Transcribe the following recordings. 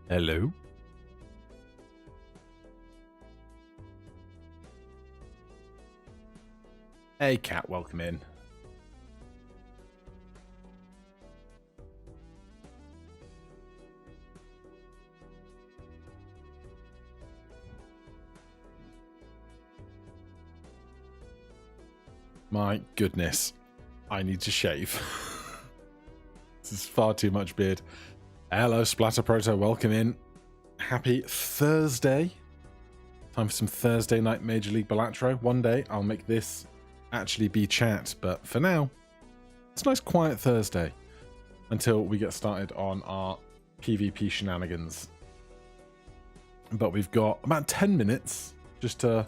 Hello. Hey, Cat, welcome in. My goodness, I need to shave. This is far too much beard. Hello, Splatter Proto, welcome in. Happy Thursday. Time for some Thursday night Major League Balatro. One day I'll make this actually be chat, but for now, it's a nice quiet Thursday until we get started on our PvP shenanigans. But we've got about 10 minutes just to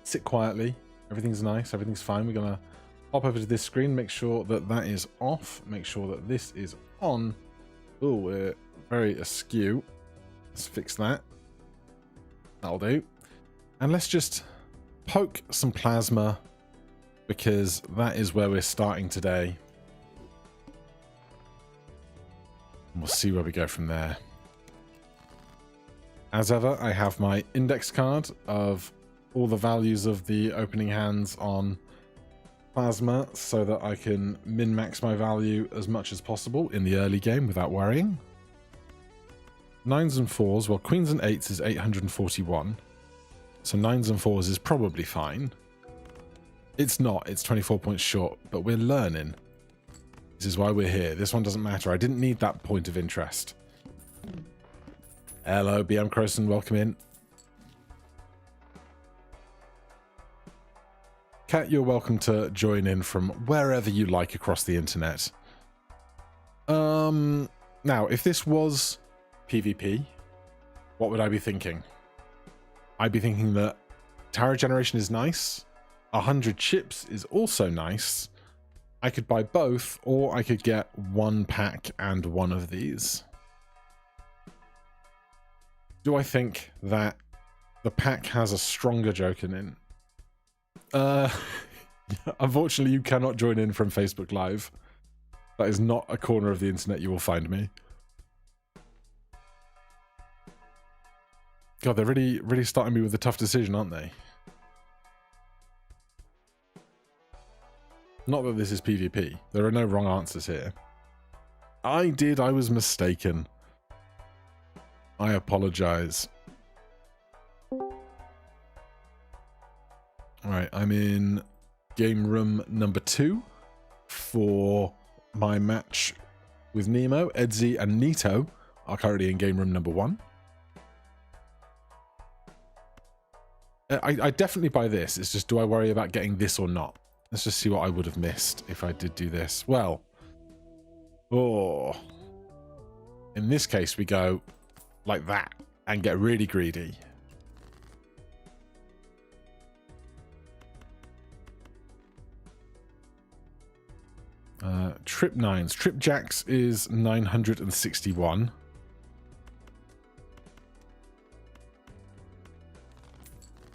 sit quietly. Everything's nice, everything's fine. We're gonna hop over to this screen, make sure that that is off, make sure that this is on. Oh, we're very askew. Let's fix that. That'll do. And let's just poke some plasma, because that is where we're starting today. And we'll see where we go from there. As ever, I have my index card of all the values of the opening hands on plasma so that I can min-max my value as much as possible in the early game without worrying. 9s and 4s, well, queens and 8s is 841. So 9s and 4s is probably fine. It's not, it's 24 points short, but we're learning. This is why we're here. This one doesn't matter. I didn't need that point of interest. Hello, BM Croson, welcome in. Kat, you're welcome to join in from wherever you like across the internet. Now, if this was PvP, what would I be thinking? I'd be thinking that Tower Generation is nice. 100 chips is also nice. I could buy both, or I could get one pack and one of these. Do I think that the pack has a stronger Joker in? Unfortunately, you cannot join in from Facebook Live. That is not a corner of the internet you will find me. God, they're really starting me with a tough decision, aren't they? Not that this is PvP. There are no wrong answers here. I was mistaken. I apologize. Alright, I'm in game room number 2 for my match with Nemo. Edzi and Nito are currently in game room number 1. I definitely buy this. It's just, do I worry about getting this or not? Let's just see what I would have missed if I did do this. Well, in this case, we go like that and get really greedy. Trip 9s. Trip Jacks is 961.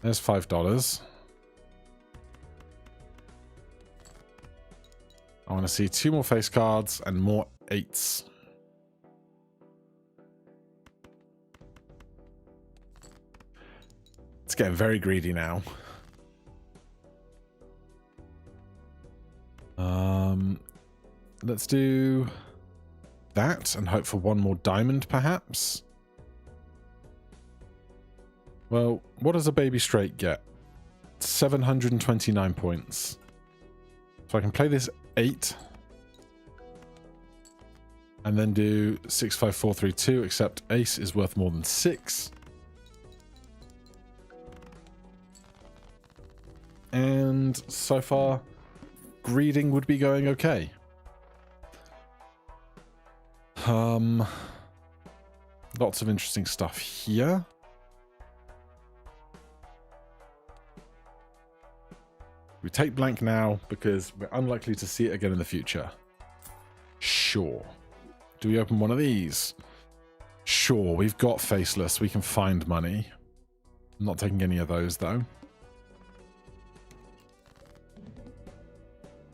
There's $5. I want to see 2 more face cards and more 8s. It's getting very greedy now. Let's do that and hope for one more diamond, perhaps. Well, what does a baby straight get? 729 points. So I can play this 8 and then do 6, 5, 4, 3, 2, except ace is worth more than 6. And so far, greeding would be going okay. Lots of interesting stuff here. We take blank now because we're unlikely to see it again in the future. Sure. Do we open one of these? Sure, we've got faceless. We can find money. I'm not taking any of those, though.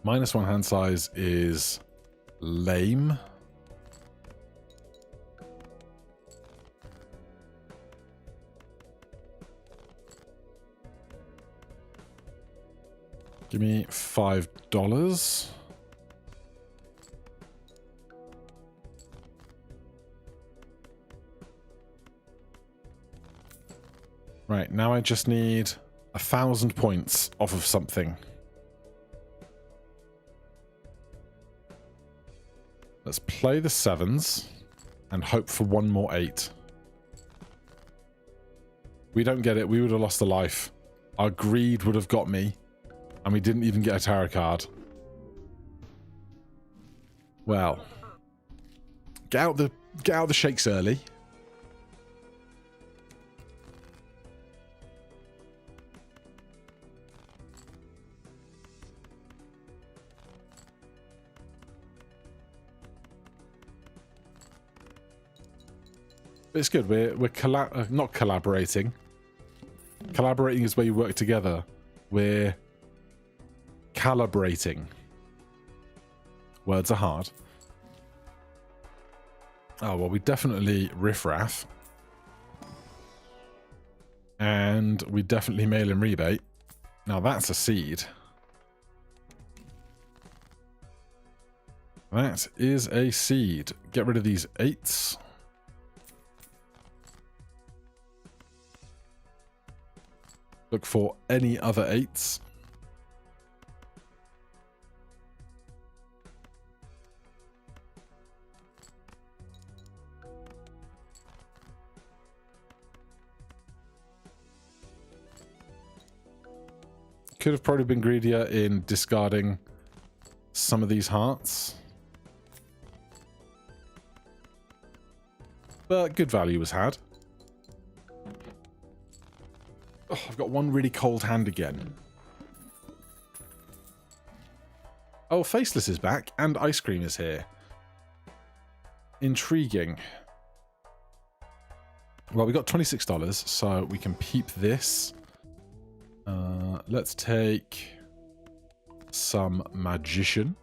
-1 hand size is lame. Give me $5. Right, now I just need 1,000 points off of something. Let's play the 7s and hope for one more 8. We don't get it. We would have lost a life. Our greed would have got me, and we didn't even get a tarot card. Well, get out the shakes early. It's good. We're not collaborating. Collaborating is where you work together. We're calibrating. Words are hard. Oh, well, we definitely riffraff. And we definitely mail in rebate. Now that's a seed. That is a seed. Get rid of these 8s. Look for any other 8s. Could have probably been greedier in discarding some of these hearts. But good value was had. Oh, I've got one really cold hand again. Oh, Faceless is back, and Ice Cream is here. Intriguing. Well, we got $26, so we can peep this. Let's take some Magician.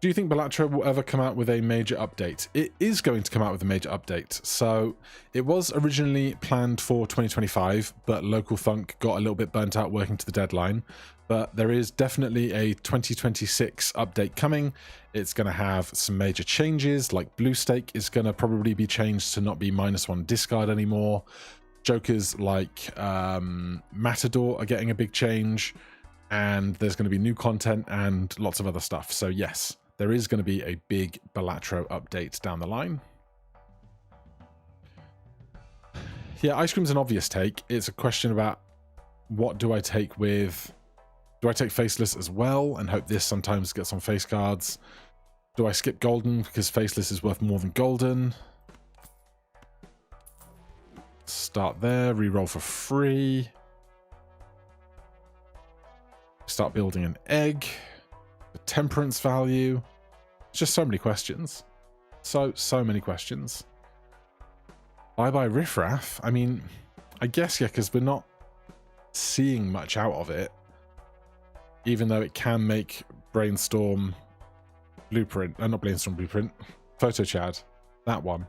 Do you think Balatro will ever come out with a major update? It is going to come out with a major update. So it was originally planned for 2025, but Local Funk got a little bit burnt out working to the deadline. But there is definitely a 2026 update coming. It's going to have some major changes, like Blue Stake is going to probably be changed to not be -1 discard anymore. Jokers like Matador are getting a big change, and there's going to be new content and lots of other stuff. So yes, there is going to be a big Balatro update down the line. Yeah, Ice Cream's an obvious take. It's a question about what do I take with... Do I take Faceless as well and hope this sometimes gets on face cards? Do I skip Golden because Faceless is worth more than Golden? Start there, reroll for free. Start building an egg. The temperance value. Just so many questions. So many questions. Bye-bye Riffraff. I mean, I guess, yeah, because we're not seeing much out of it. Even though it can make Brainstorm Blueprint. Not Brainstorm Blueprint. Photo Chad. That one.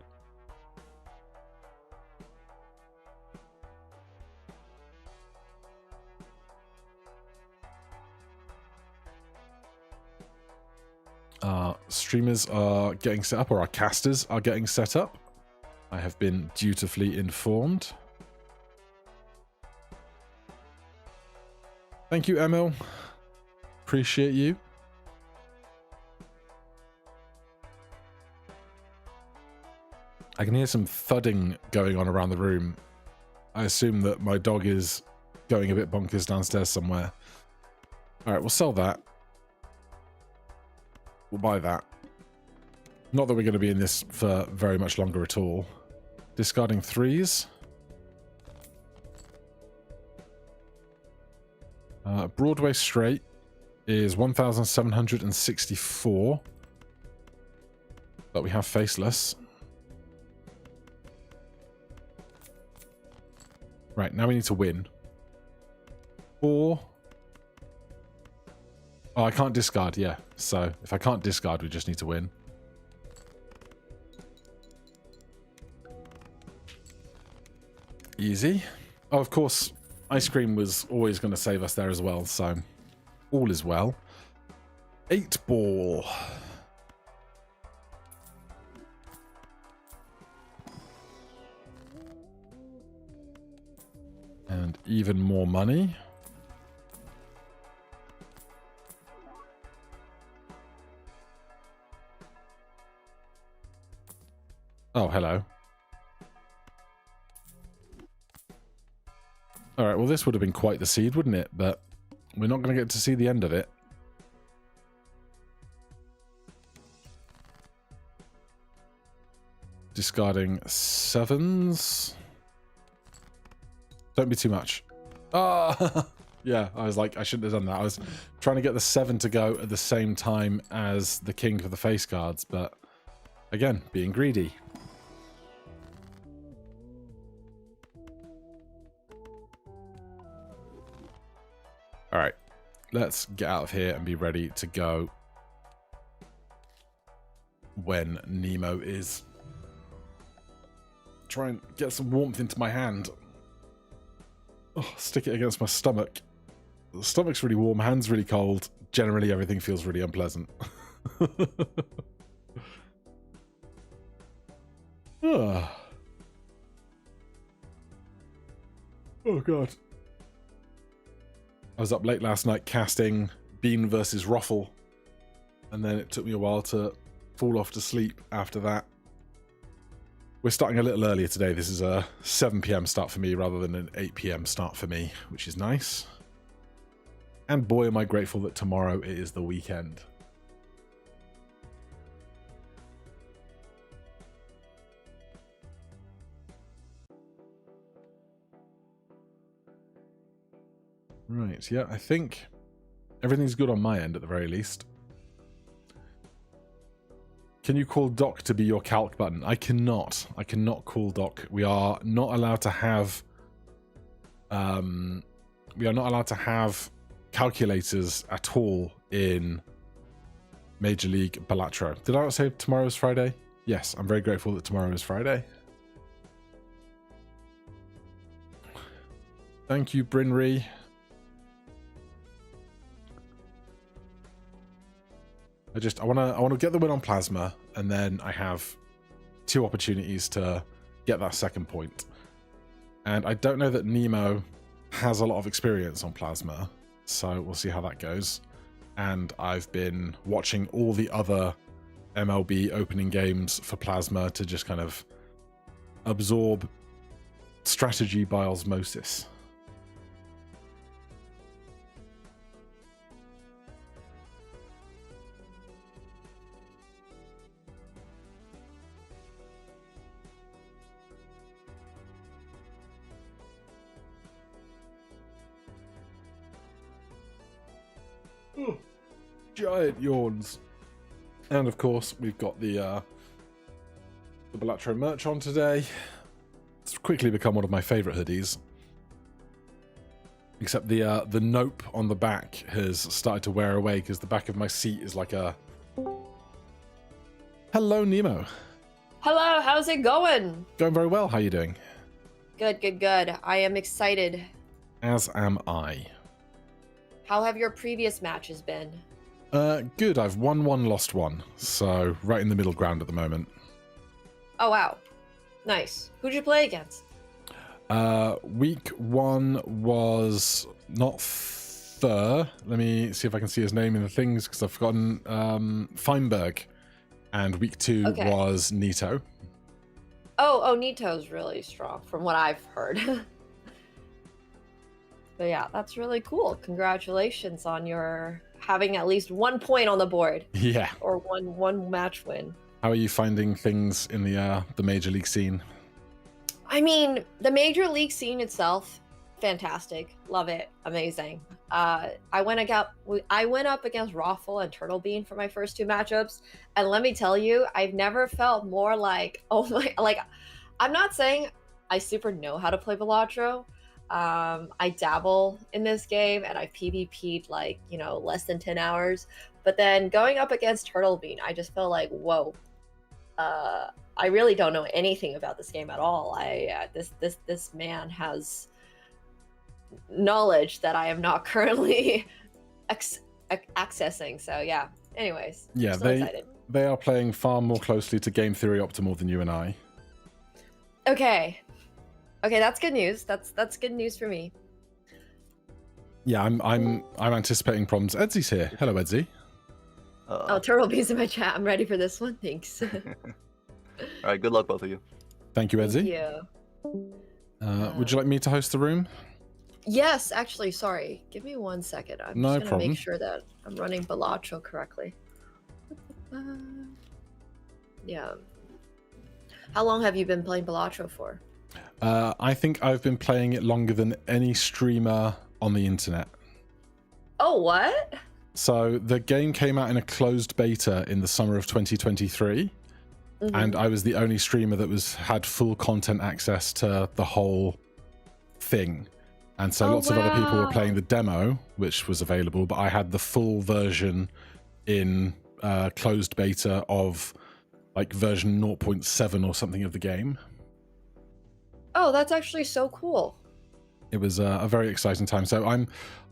Our streamers are getting set up, or our casters are getting set up. I have been dutifully informed. Thank you, Emil. Appreciate you. I can hear some thudding going on around the room. I assume that my dog is going a bit bonkers downstairs somewhere. All right, we'll sell that. We'll buy that. Not that we're going to be in this for very much longer at all. Discarding 3s. Broadway Straight is 1,764. But we have Faceless. Right, now we need to win. 4. Oh, I can't discard, yeah. So, if I can't discard, we just need to win. Easy. Oh, of course, Ice Cream was always going to save us there as well, so All is well. 8 ball. And even more money. Oh, hello. Alright, well this would have been quite the seed, wouldn't it? But we're not going to get to see the end of it. Discarding 7s. Don't be too much. Ah! Yeah, I was like, I shouldn't have done that. I was trying to get the 7 to go at the same time as the king for the face cards, but again, being greedy. Alright, let's get out of here and be ready to go when Nemo is. Try and get some warmth into my hand. Oh, stick it against my stomach. The stomach's really warm, hand's really cold. Generally, everything feels really unpleasant. Oh, God. I was up late last night casting Bean versus Ruffle, and then it took me a while to fall off to sleep after that. We're starting a little earlier today. This is a 7 PM start for me rather than an 8 PM start for me, which is nice. And boy, am I grateful that tomorrow it is the weekend. Right, yeah, I think everything's good on my end at the very least. Can you call Doc to be your calc button? I cannot. I cannot call Doc. We are not allowed to have calculators at all in Major League Balatro. Did I not say tomorrow is Friday? Yes, I'm very grateful that tomorrow is Friday. Thank you, Brynree. I want to get the win on Plasma, and then I have 2 opportunities to get that second point. And I don't know that Nemo has a lot of experience on Plasma, so we'll see how that goes. And I've been watching all the other MLB opening games for Plasma to just kind of absorb strategy by osmosis. Giant yawns. And of course, we've got the Balatro merch on today. It's quickly become one of my favorite hoodies. Except the nope on the back has started to wear away because the back of my seat is like a... Hello, Nemo. Hello, how's it going? Going very well. How are you doing? Good, good, good. I am excited. As am I. How have your previous matches been? Good. I've won 1, lost 1. So right in the middle ground at the moment. Oh, wow. Nice. Who'd you play against? Week 1 was not Thur. Let me see if I can see his name in the things because I've forgotten. Feinberg. And week 2 was Nito. Oh, Nito's really strong from what I've heard. But yeah, that's really cool. Congratulations on your having at least 1 point on the board. Yeah. Or one match win. How are you finding things in the major league scene? I mean, the major league scene itself, fantastic. Love it. Amazing. I went up against Raffle and Turtlebean for my first 2 matchups, and let me tell you, I've never felt more like, oh my, like, I'm not saying I super know how to play Balatro. I dabble in this game and I PvP'd like, less than 10 hours. But then going up against Turtlebean, I just felt like, whoa, I really don't know anything about this game at all. This man has knowledge that I am not currently accessing. So yeah. Anyways, Yeah, still excited. they are playing far more closely to Game Theory Optimal than you and I. Okay, that's good news. That's good news for me. Yeah, I'm anticipating problems. Edsy's here. Hello, Edsy. Oh, Turtle Bees in my chat. I'm ready for this one. Thanks. All right, good luck, both of you. Thank you, Edsy. Thank you. Would you like me to host the room? Yes, actually, sorry. Give me 1 second. I'm No just gonna problem. make sure that I'm running Balatro correctly. Yeah. How long have you been playing Balatro for? I think I've been playing it longer than any streamer on the internet. Oh, what? So the game came out in a closed beta in the summer of 2023, and I was the only streamer that had full content access to the whole thing. And so lots of other people were playing the demo, which was available, but I had the full version in closed beta of like version 0.7 or something of the game. Oh, that's actually so cool. It was a very exciting time. So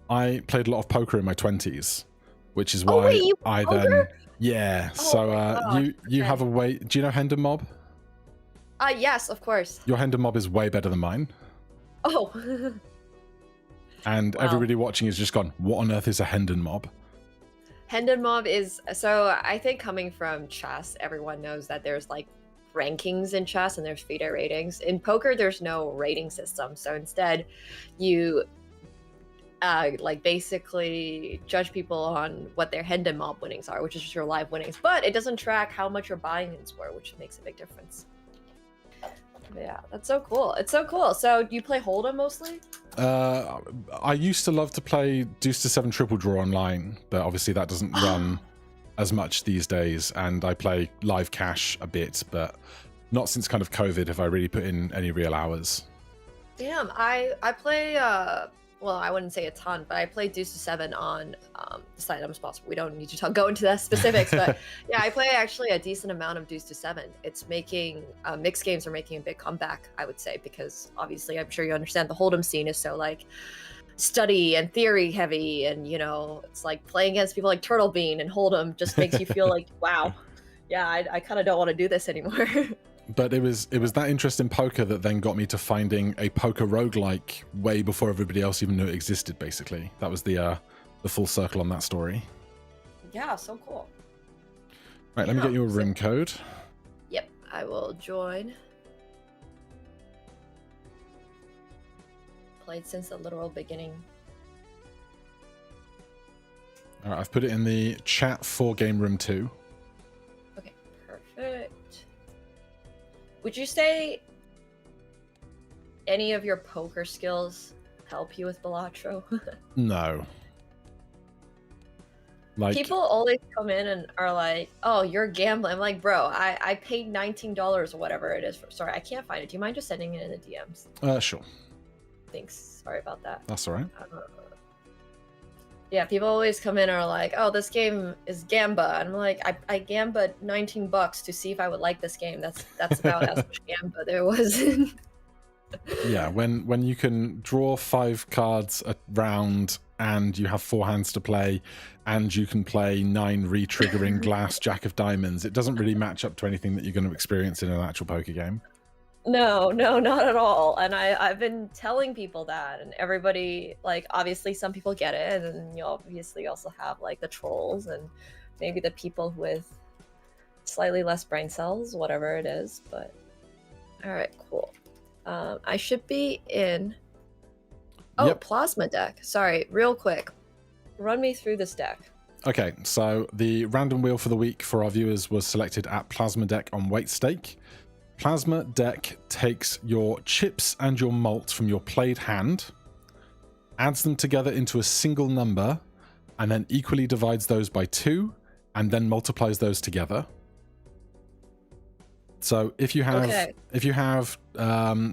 I played a lot of poker in my 20s, which is why wait, you I poker? yeah. Oh So my gosh, you have a okay. way. Do you know Hendon Mob? Yes, of course. Your Hendon Mob is way better than mine. Oh. And Wow. everybody watching has just gone, what on earth is a Hendon Mob? Hendon Mob is, so I think coming from chess, everyone knows that there's like rankings in chess and there's FIDE ratings. In poker, there's no rating system. So instead, you like basically judge people on what their Hendon Mob winnings are, which is just your live winnings. But it doesn't track how much your buy-ins were, which makes a big difference. But yeah, that's so cool. It's so cool. So you play Hold'em mostly? I used to love to play Deuce to 7 Triple Draw online, but obviously that doesn't run as much these days, and I play live cash a bit, but not since kind of COVID have I really put in any real hours. Damn, I play well, I wouldn't say a ton, but I play Deuce to 7 on the site I'm sponsored. We don't need to go into the specifics, but yeah, I play actually a decent amount of Deuce to 7. It's making mixed games are making a big comeback, I would say, because obviously I'm sure you understand the Hold'em scene is so like study and theory heavy, and you know, it's like playing against people like Turtle Bean and Hold'em just makes you feel like, wow, yeah, I kind of don't want to do this anymore. But it was that interest in poker that then got me to finding a poker roguelike way before everybody else even knew it existed, basically. That was the full circle on that story. Yeah, so cool. Right, let me get you a room code. Yep, I will join. Played since the literal beginning. All right, I've put it in the chat for Game Room 2. Okay, perfect. Would you say any of your poker skills help you with Balatro? No. Like, people always come in and are like, oh, you're gambling. I'm like, bro, I paid $19 or whatever it is. Sorry, I can't find it. Do you mind just sending it in the DMs? Sure. Thanks. Sorry about that. That's all right. Yeah, people always come in and are like, oh, this game is Gamba. And I'm like, I Gamba $19 to see if I would like this game. That's about as much Gamba there was. Yeah, when you can draw 5 cards a round and you have 4 hands to play and you can play 9 re-triggering glass Jack of Diamonds, it doesn't really match up to anything that you're going to experience in an actual poker game. No, not at all. And I've been telling people that, and everybody, like, obviously some people get it, and then you obviously also have like the trolls and maybe the people with slightly less brain cells, whatever it is. But all right, cool. I should be in. Oh, Yep. Plasma deck. Sorry, real quick. Run me through this deck. Okay, so the random wheel for the week for our viewers was selected at Plasma Deck on Weight Stake. Plasma Deck takes your chips and your malt from your played hand, adds them together into a single number, and then equally divides those by 2, and then multiplies those together. So if you have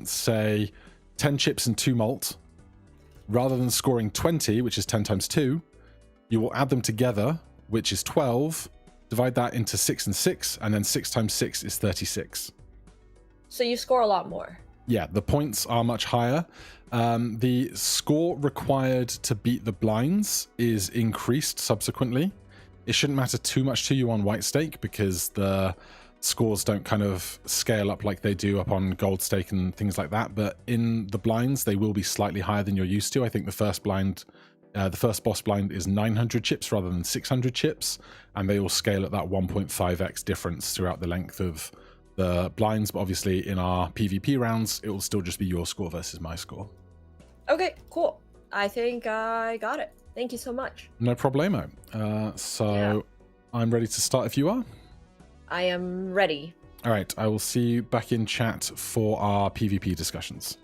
say 10 chips and 2 malt, rather than scoring 20, which is 10 times 2, you will add them together, which is 12, divide that into 6 and 6, and then 6 times 6 is 36. So you score a lot more. Yeah, the points are much higher. The score required to beat the blinds is increased subsequently. It shouldn't matter too much to you on white stake because the scores don't kind of scale up like they do up on gold stake and things like that. But in the blinds, they will be slightly higher than you're used to. I think the first boss blind is 900 chips rather than 600 chips, and they all scale at that 1.5x difference throughout the length of the blinds. But obviously in our PvP rounds, it will still just be your score versus my score. Okay, cool. I think I got it. Thank you so much. No problemo. So I'm ready to start if you are. I am ready. All right, I will see you back in chat for our PvP discussions.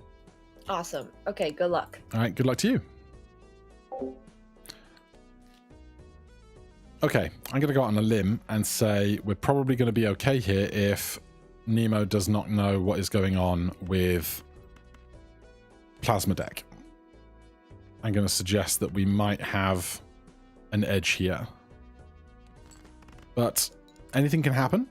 Awesome. Okay, good luck. All right, good luck to you. Okay, I'm going to go out on a limb and say we're probably going to be okay here if Nemo does not know what is going on with Plasma Deck. I'm going to suggest that we might have an edge here. But anything can happen.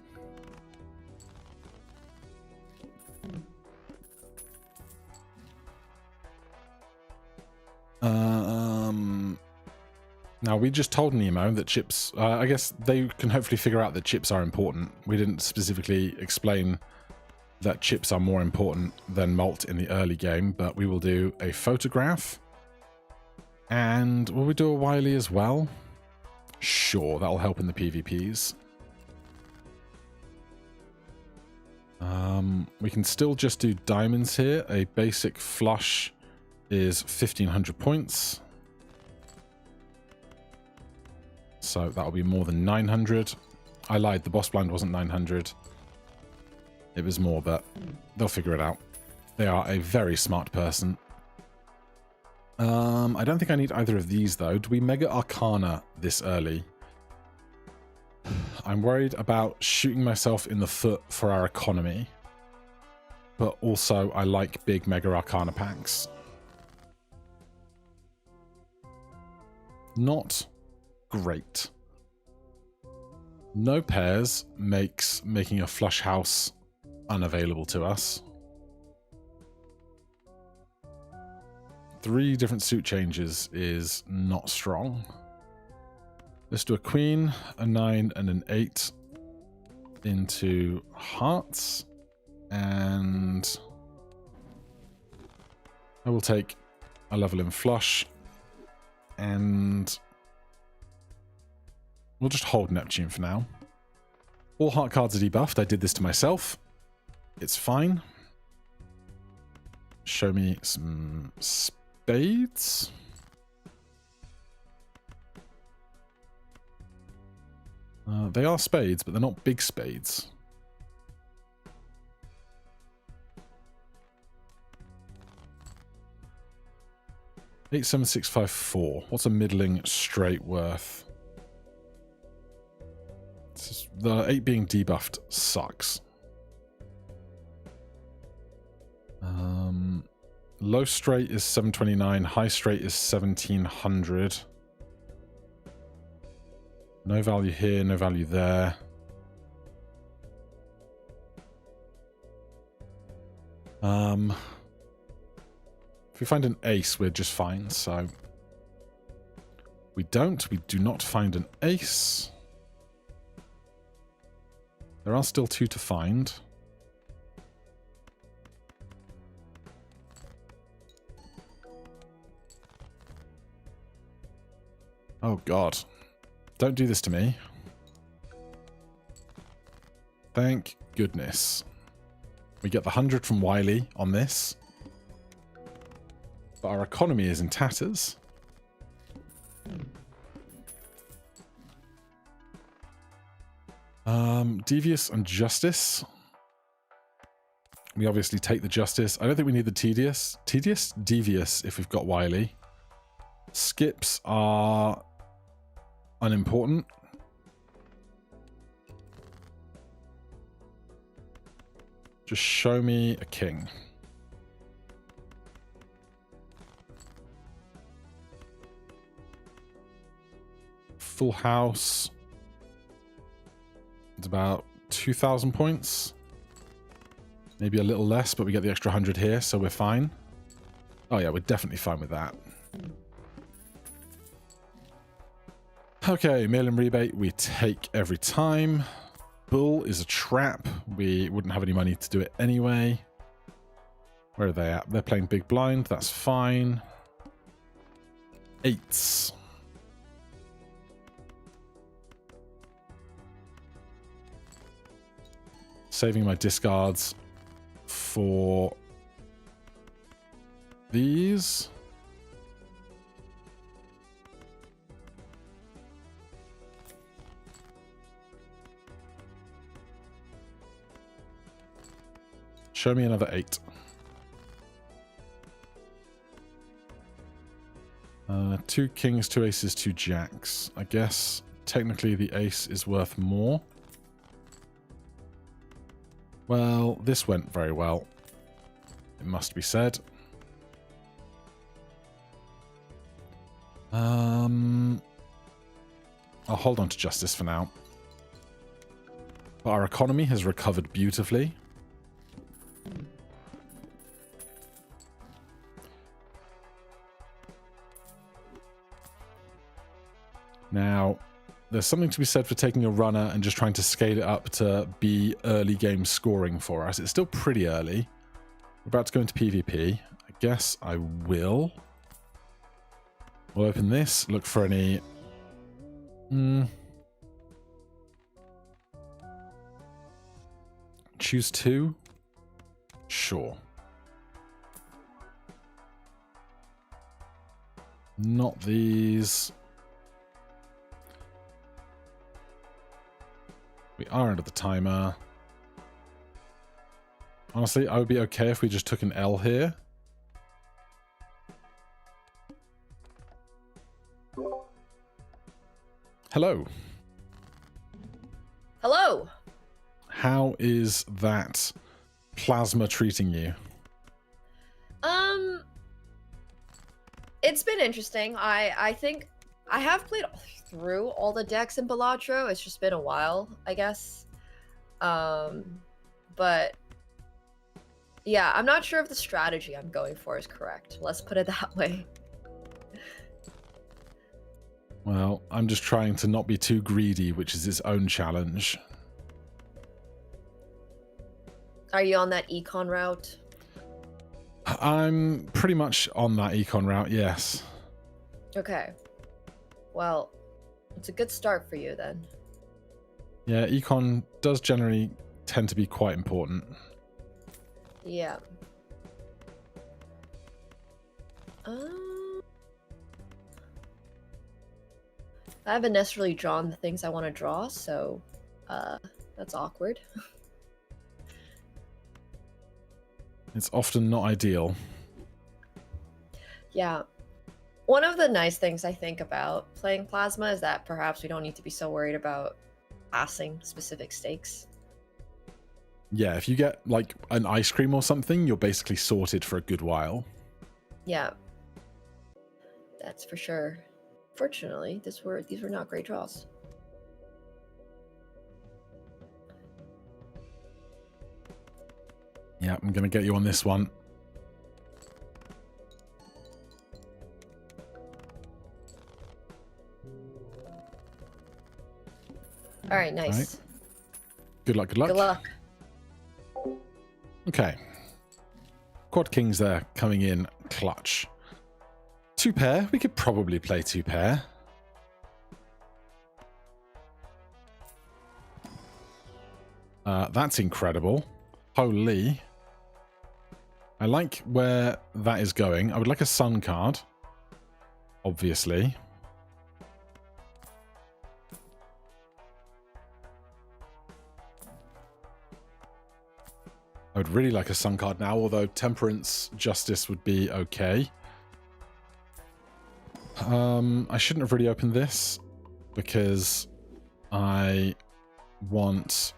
Now, we just told Nemo that chips... I guess they can hopefully figure out that chips are important. We didn't specifically explain that chips are more important than malt in the early game, but we will do a photograph. And will we do a Wily as well? Sure, that'll help in the PvPs. We can still just do diamonds here. A basic flush is 1500 points. So that'll be more than 900. I lied, the boss blind wasn't 900. It was more, but they'll figure it out. They are a very smart person. I don't think I need either of these, though. Do we Mega Arcana this early? I'm worried about shooting myself in the foot for our economy. But also, I like big Mega Arcana packs. Not great. No pairs makes making a flush house unavailable to us. 3 different suit changes is not strong. Let's do a queen, a 9, and an 8 into hearts. And I will take a level in flush. And we'll just hold Neptune for now. All heart cards are debuffed. I did this to myself. It's fine. Show me some spades. They are spades, but they're not big spades. Eight, 7, 6, 5, 4. What's a middling straight worth? The 8 being debuffed sucks. Low straight is 729. High straight is 1700. No value here, no value there. If we find an ace, we're just fine, so... We do not find an ace. There are still 2 to find. Oh god. Don't do this to me. Thank goodness. We get the 100 from Wily on this. But our economy is in tatters. Devious and Justice. We obviously take the Justice. I don't think we need the Tedious. Tedious? Devious if we've got Wily. Skips are unimportant. Just show me a king. Full house. It's about 2,000 points. Maybe a little less, but we get the extra 100 here, so we're fine. Oh yeah, we're definitely fine with that. Okay, mail-in rebate we take every time. Bull is a trap. We wouldn't have any money to do it anyway. Where are they at? They're playing big blind. That's fine. 8s. Saving my discards for these. Show me another 8. Two kings, 2 aces, 2 jacks. I guess technically the ace is worth more. Well, this went very well, it must be said. I'll hold on to justice for now. But our economy has recovered beautifully. Now, there's something to be said for taking a runner and just trying to scale it up to be early game scoring for us. It's still pretty early. We're about to go into PvP. I guess I will. We'll open this, look for any... Choose 2? Sure. Not these. We are under the timer. Honestly, I would be okay if we just took an L here. Hello. Hello. How is that plasma treating you? It's been interesting. I think I have played through all the decks in Balatro. It's just been a while, I guess. But yeah, I'm not sure if the strategy I'm going for is correct. Let's put it that way. Well, I'm just trying to not be too greedy, which is its own challenge. Are you on that econ route? I'm pretty much on that econ route, yes. Okay. Well, it's a good start for you then. Yeah, econ does generally tend to be quite important. Yeah. I haven't necessarily drawn the things I want to draw, so that's awkward. It's often not ideal. Yeah. One of the nice things I think about playing Plasma is that perhaps we don't need to be so worried about passing specific stakes. Yeah, if you get like an ice cream or something, you're basically sorted for a good while. Yeah. That's for sure. Fortunately, these were not great draws. Yeah, I'm going to get you on this one. All right, nice. All right. Good luck, good luck. Good luck. Okay. Quad kings there coming in clutch. 2 pair. We could probably play 2 pair. That's incredible. Holy. I like where that is going. I would like a sun card. Obviously. I would really like a sun card now, although Temperance Justice would be okay. I shouldn't have really opened this because I want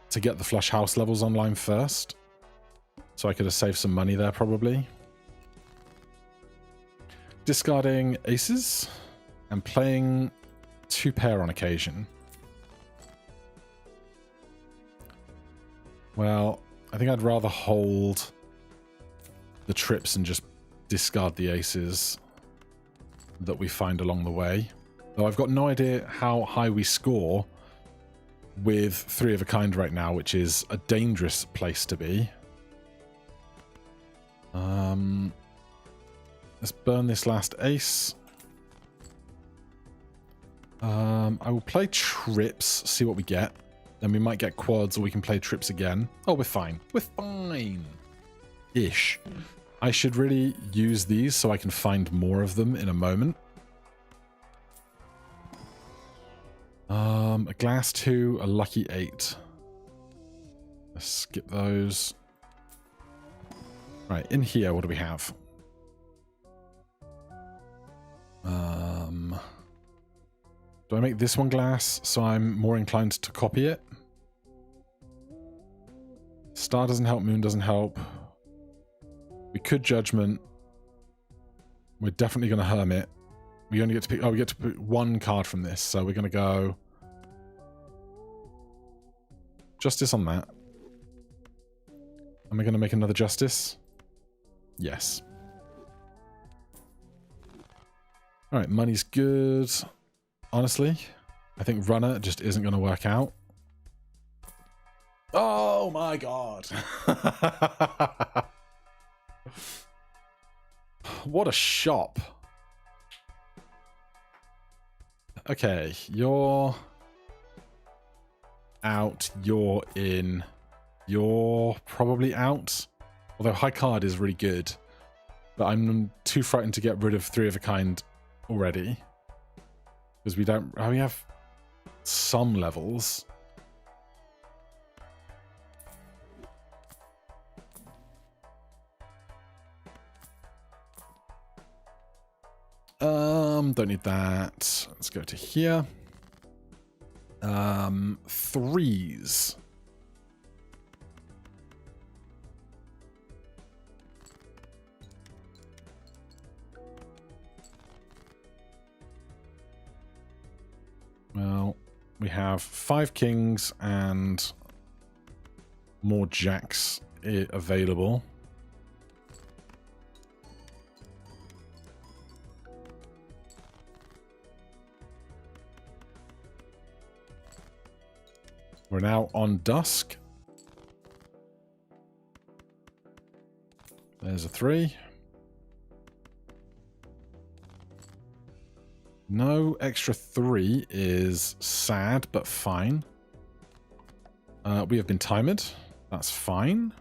to get the flush house levels online first. So I could have saved some money there probably. Discarding aces and playing 2 pair on occasion. Well, I think I'd rather hold the trips and just discard the aces that we find along the way. Though I've got no idea how high we score with 3 of a kind right now, which is a dangerous place to be. Let's burn this last ace. I will play trips, see what we get. Then we might get quads, or we can play trips again. Oh, we're fine. We're fine-ish. I should really use these so I can find more of them in a moment. A glass 2, a lucky 8. Let's skip those. Right, in here, what do we have? Do I make this one glass so I'm more inclined to copy it? Star doesn't help, moon doesn't help. We could judgment. We're definitely going to hermit. We only get to pick... Oh, we get to pick 1 card from this, so we're going to go... Justice on that. Am I going to make another justice? Yes. Alright, money's good. Honestly, I think runner just isn't going to work out. Oh my god. What a shop. Okay, you're out, you're in, you're probably out. Although high card is really good. But I'm too frightened to get rid of 3 of a kind already. Because we don't... Oh, we have some levels. Don't need that. Let's go to here. 3s. Well, we have 5 kings and more jacks available. We're now on dusk. There's a 3. No extra 3 is sad, but fine. We have been timed. That's fine.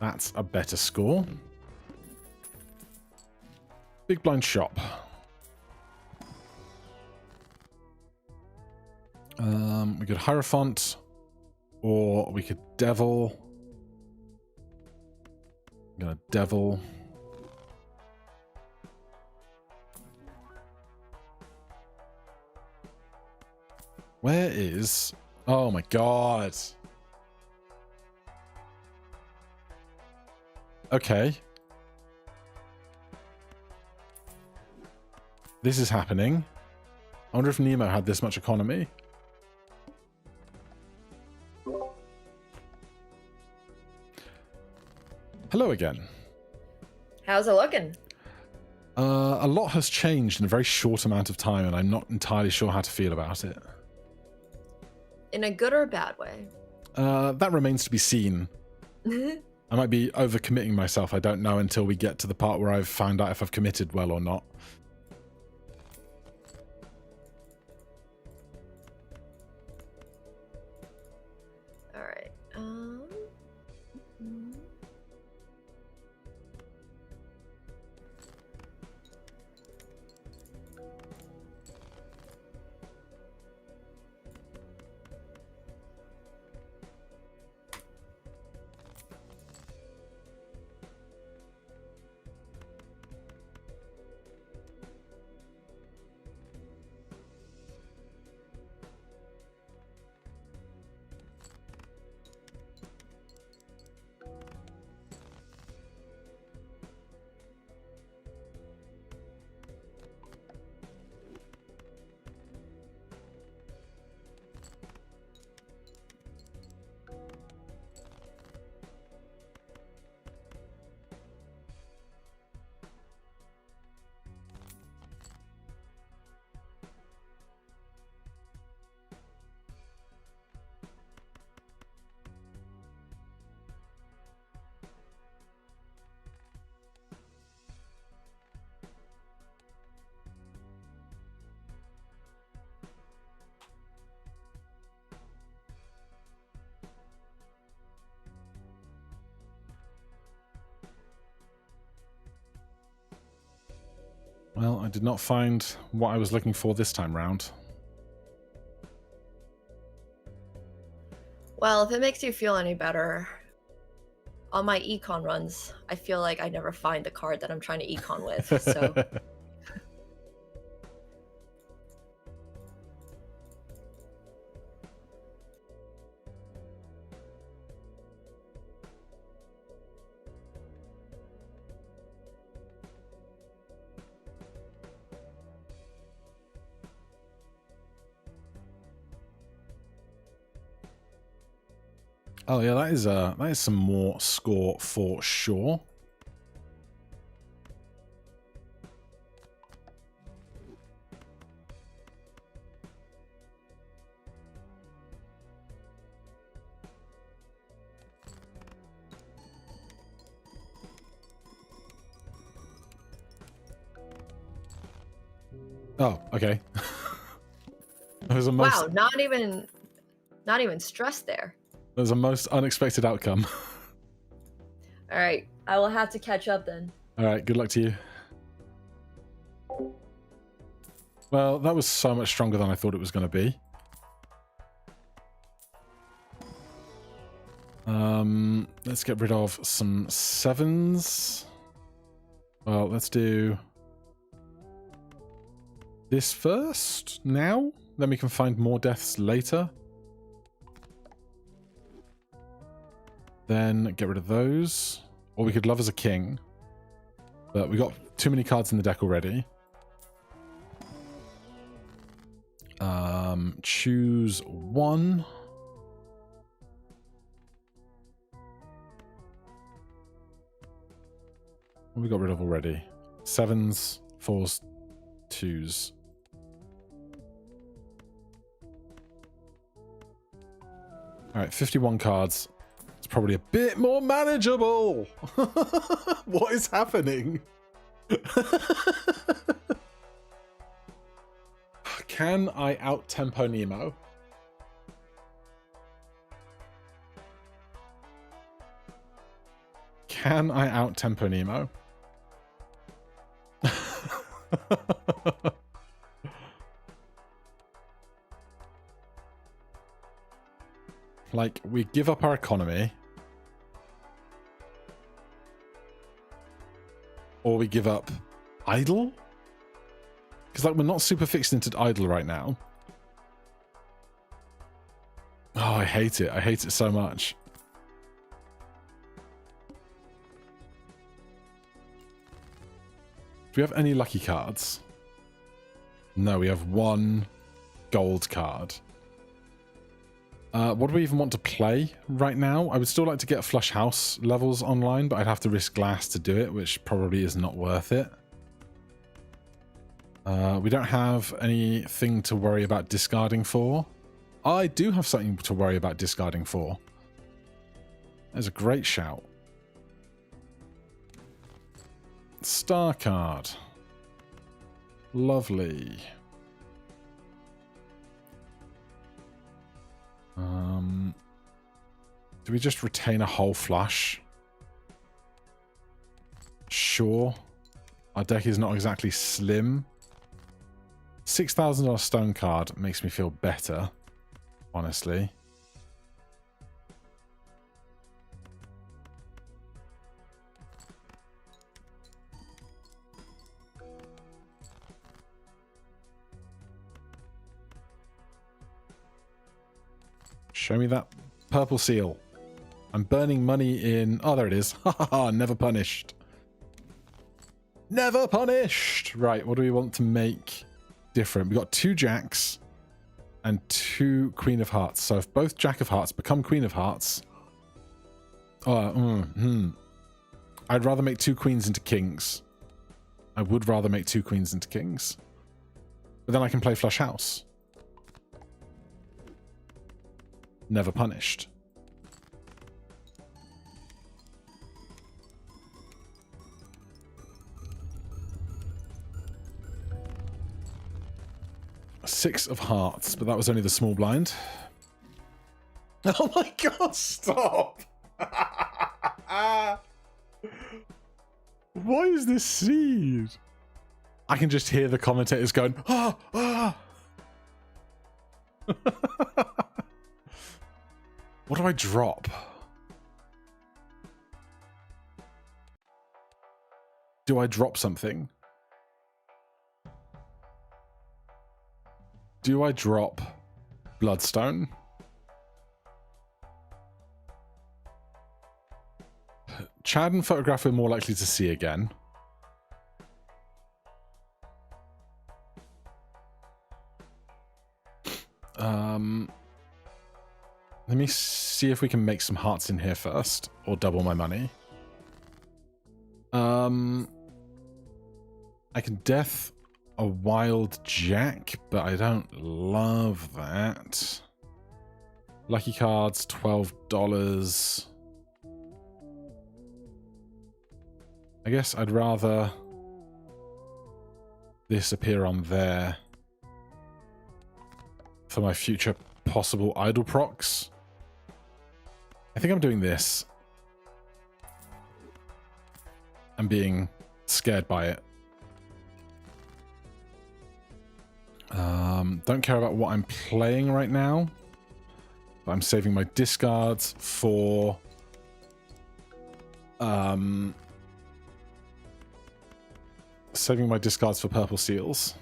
That's a better score. Big blind shop. We could Hierophant, or we could Devil. I'm gonna Devil. Where is... Oh my god. Okay. This is happening. I wonder if Nemo had this much economy. Hello again. How's it looking? A lot has changed in a very short amount of time, and I'm not entirely sure how to feel about it. In a good or bad way? That remains to be seen. I might be overcommitting myself. I don't know until we get to the part where I've found out if I've committed well or not. All right. Well, I did not find what I was looking for this time round. Well, if it makes you feel any better, on my econ runs, I feel like I never find the card that I'm trying to econ with, so... Oh yeah, that is some more score for sure. Oh, okay. There's a Wow, not even stressed there. There's a most unexpected outcome. All right, I will have to catch up then. All right, good luck to you. Well, that was so much stronger than I thought it was going to be. Let's get rid of some 7s. Well, let's do this first now. Then we can find more deaths later. Then get rid of those. Or we could love as a king. But we got too many cards in the deck already. Choose one. What we got rid of already? 7s, 4s, 2s. Alright, 51 cards. It's probably a bit more manageable. What is happening? Can I out-tempo Nemo? Can I out-tempo Nemo? Like, we give up our economy. Or we give up idle? Because, like, we're not super fixed into idle right now. Oh, I hate it. I hate it so much. Do we have any lucky cards? No, we have one gold card. What do we even want to play right now? I would still like to get flush house levels online, but I'd have to risk glass to do it, which probably is not worth it. We don't have anything to worry about discarding for. I do have something to worry about discarding for. That's a great shout. Star card. Lovely. Do we just retain a whole flush? Sure. Our deck is not exactly slim. $6,000 stone card makes me feel better, honestly. Show me that purple seal. I'm burning money in... Oh, there it is. Ha ha ha, never punished. Never punished! Right, what do we want to make different? We've got 2 jacks and 2 Queen of Hearts. So if both Jack of Hearts become Queen of Hearts... I'd rather make 2 queens into kings. I would rather make 2 queens into kings. But then I can play flush house. Never punished. Six of Hearts, but that was only the small blind. Oh my god, stop! Why is this seed? I can just hear the commentators going, ah, ah. What do I drop? Do I drop something? Do I drop Bloodstone? Chad and Photograph we're more likely to see again. Let me see if we can make some hearts in here first, or double my money. I can death a wild jack, but I don't love that. Lucky cards, $12. I guess I'd rather this appear on there for my future possible idle procs. I think I'm doing this. I'm being scared by it. Don't care about what I'm playing right now. But I'm saving my discards for... saving my discards for purple seals.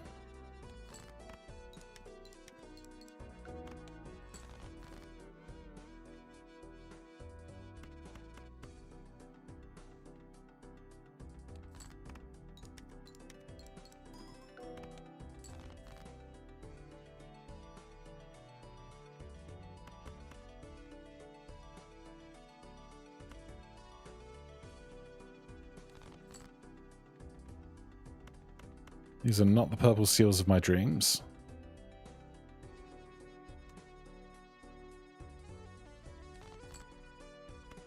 These are not the purple seals of my dreams.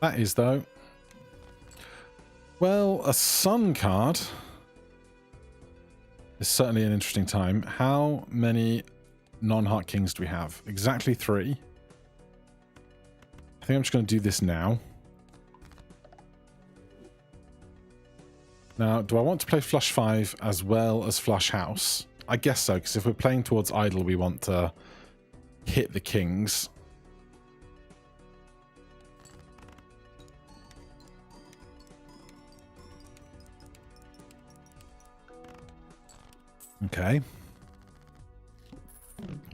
That is, though. Well, a sun card is certainly an interesting time. How many non-heart kings do we have? Exactly 3. I think I'm just going to do this now. Now, do I want to play Flush 5 as well as Flush House? I guess so, because if we're playing towards Idle, we want to hit the kings. Okay.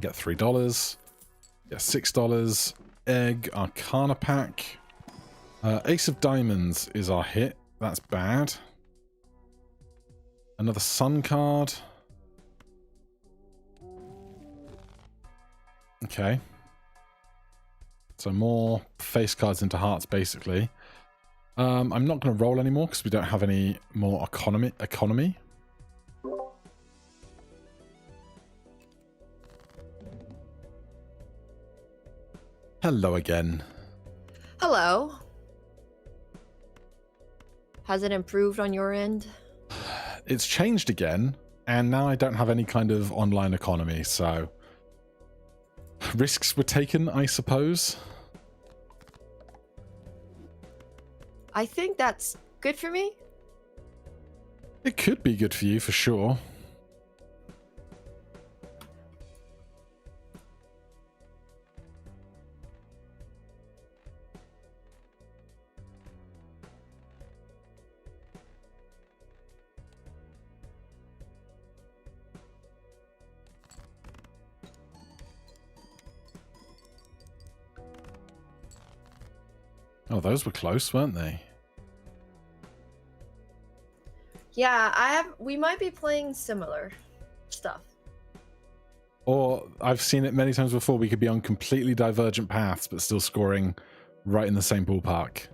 Get $3. Get $6. Egg, Arcana pack. Ace of Diamonds is our hit. That's bad. Another sun card. Okay. So more face cards into hearts, basically. I'm not going to roll anymore because we don't have any more economy. Hello again. Hello. Has it improved on your end? It's changed again, and now I don't have any kind of online economy, so risks were taken, I suppose. I think that's good for me. It could be good for you, for sure. Oh, those were close, weren't they? Yeah, we might be playing similar stuff. Or I've seen it many times before. We could be on completely divergent paths, but still scoring right in the same ballpark.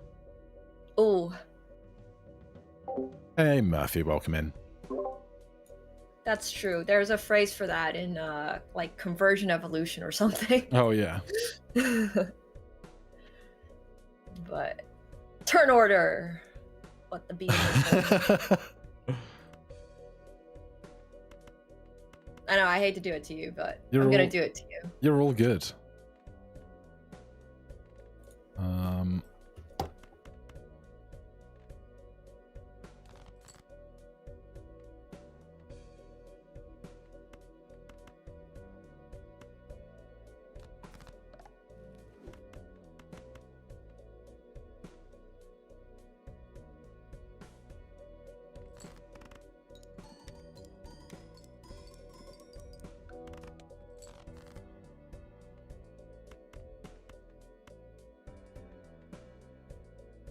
Ooh. Hey, Murphy, welcome in. That's true. There's a phrase for that in like conversion evolution or something. Oh, yeah. But turn order. What the beam is. I know, I hate to do it to you, but I'm gonna do it to you. You're all good.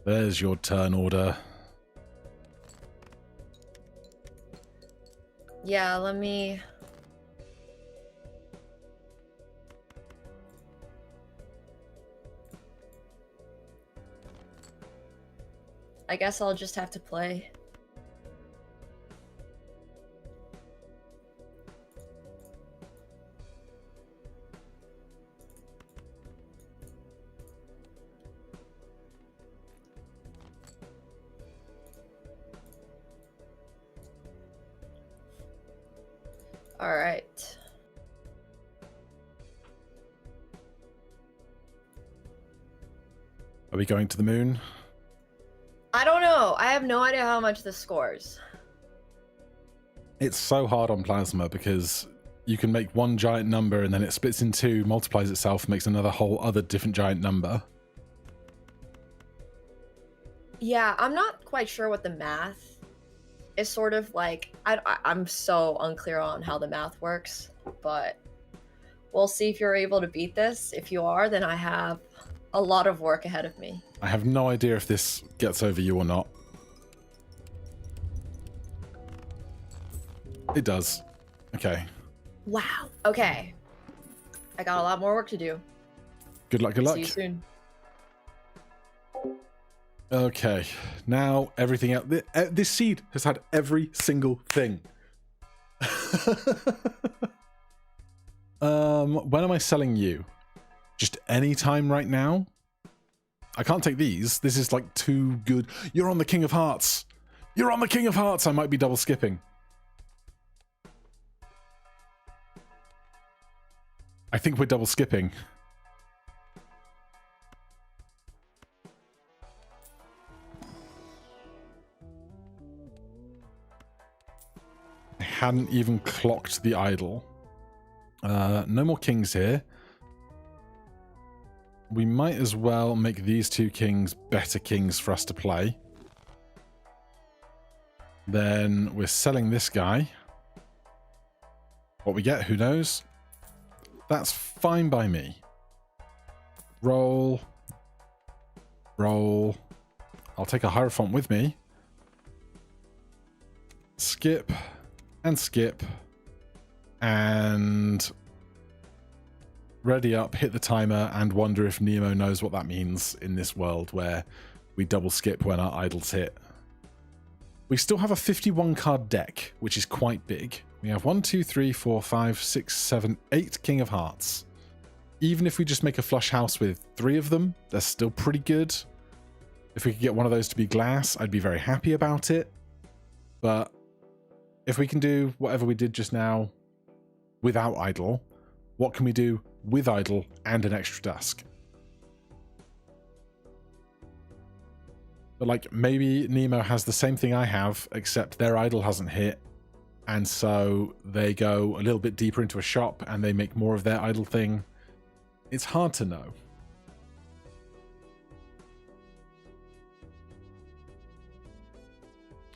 There's your turn order. Yeah, let me... I guess I'll just have to play. All right. Are we going to the moon? I don't know. I have no idea how much this scores. It's so hard on Plasma because you can make one giant number and then it splits in two, multiplies itself, makes another whole other different giant number. Yeah, I'm not quite sure what the math is sort of like. I'm so unclear on how the math works, but we'll see if you're able to beat this. If you are, then I have a lot of work ahead of me. I have no idea if this gets over you or not. It does. Okay. Wow. Okay. I got a lot more work to do. Good luck, good luck. See you soon. Okay. Now everything else. This seed has had every single thing. When am I selling you? Just any time right now? I can't take these. This is like too good. You're on the King of Hearts. You're on the King of Hearts. I might be double skipping. I think we're double skipping. I hadn't even clocked the idol. No more kings here. We might as well make these two kings better kings for us to play. Then we're selling this guy. What we get, who knows? That's fine by me. Roll. Roll. I'll take a Hierophant with me. Skip. And skip. And ready up, hit the timer, and wonder if Nemo knows what that means in this world where we double skip when our idols hit. We still have a 51 card deck, which is quite big. We have 1, 2, 3, 4, 5, 6, 7, 8 King of Hearts. Even if we just make a flush house with 3 of them, they're still pretty good. If we could get one of those to be glass, I'd be very happy about it. But if we can do whatever we did just now without idol, what can we do with idol and an extra dusk? But like, maybe Nemo has the same thing I have, except their idol hasn't hit, and so they go a little bit deeper into a shop and they make more of their idol thing. It's hard to know.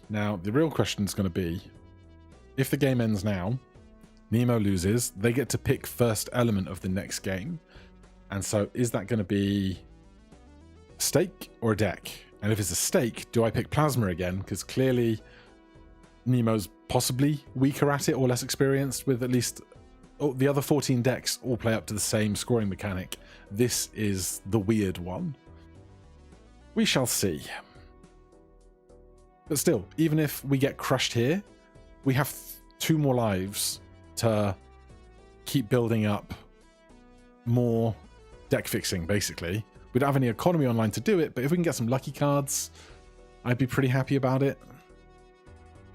Now, the real question is going to be, if the game ends now, Nemo loses, they get to pick first element of the next game. And so is that going to be a stake or a deck? And if it's a stake, do I pick Plasma again? Because clearly Nemo's possibly weaker at it or less experienced, with at least the other 14 decks all play up to the same scoring mechanic. This is the weird one. We shall see. But still, even if we get crushed here, we have 2 more lives to keep building up more deck fixing, basically. We don't have any economy online to do it, but if we can get some lucky cards, I'd be pretty happy about it.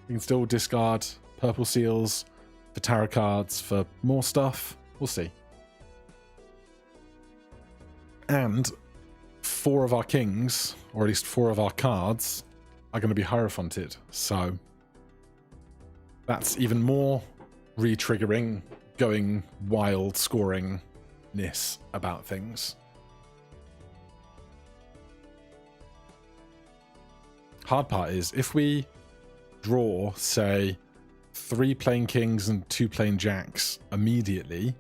We can still discard purple seals for tarot cards for more stuff. We'll see. And 4 of our kings, or at least 4 of our cards, are going to be Hierophanted. So that's even more re-triggering, going wild, scoring-ness about things. Hard part is, if we draw, say, 3 plain kings and 2 plain jacks immediately,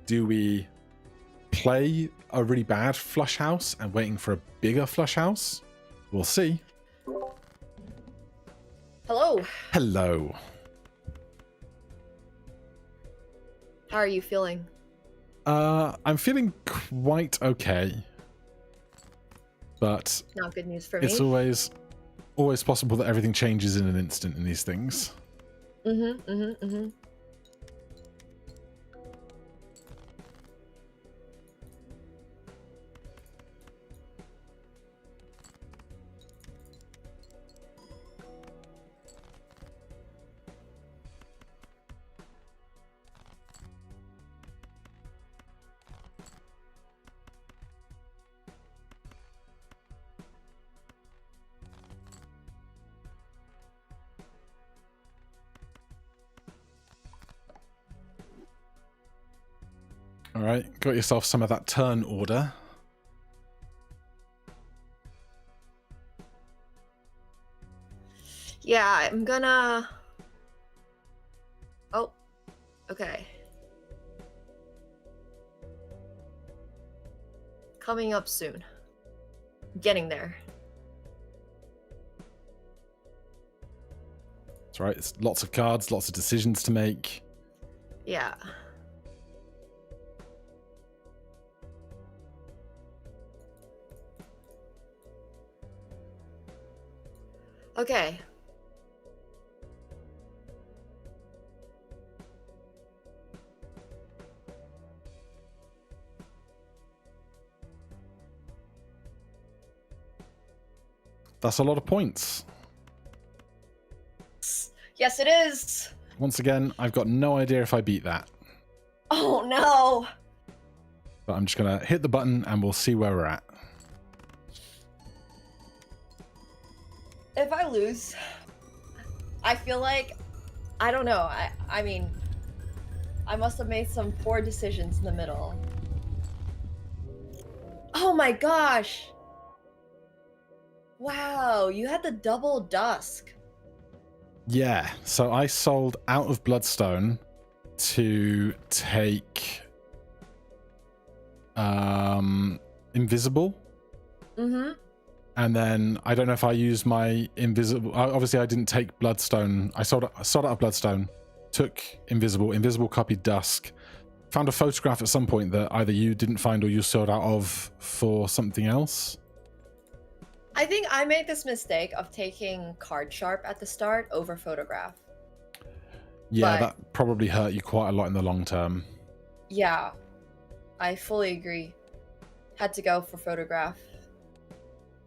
do we play a really bad flush house and waiting for a bigger flush house? We'll see. Hello. Hello. How are you feeling? I'm feeling quite okay. But Not good news for me. it's always possible that everything changes in an instant in these things. All right, got yourself some of that turn order. Yeah, I'm gonna... Oh, okay. Coming up soon. Getting there. That's right, it's lots of cards, lots of decisions to make. Yeah. Okay. That's a lot of points. Yes, it is. Once again, I've got no idea if I beat that. Oh, no. But I'm just going to hit the button and we'll see where we're at. If I lose, I feel like, I don't know. I mean, I must have made some poor decisions in the middle. Oh my gosh. Wow, you had the double dusk. Yeah, so I sold out of Bloodstone to take Invisible. Mm-hmm. And then I don't know if I used my Invisible. Obviously, I didn't take Bloodstone. I sold out of Bloodstone, took Invisible copied Dusk, found a photograph at some point that either you didn't find or you sold out of for something else. I think I made this mistake of taking Card Sharp at the start over Photograph. Yeah, But- that probably hurt you quite a lot in the long term. Yeah, I fully agree. Had to go for Photograph.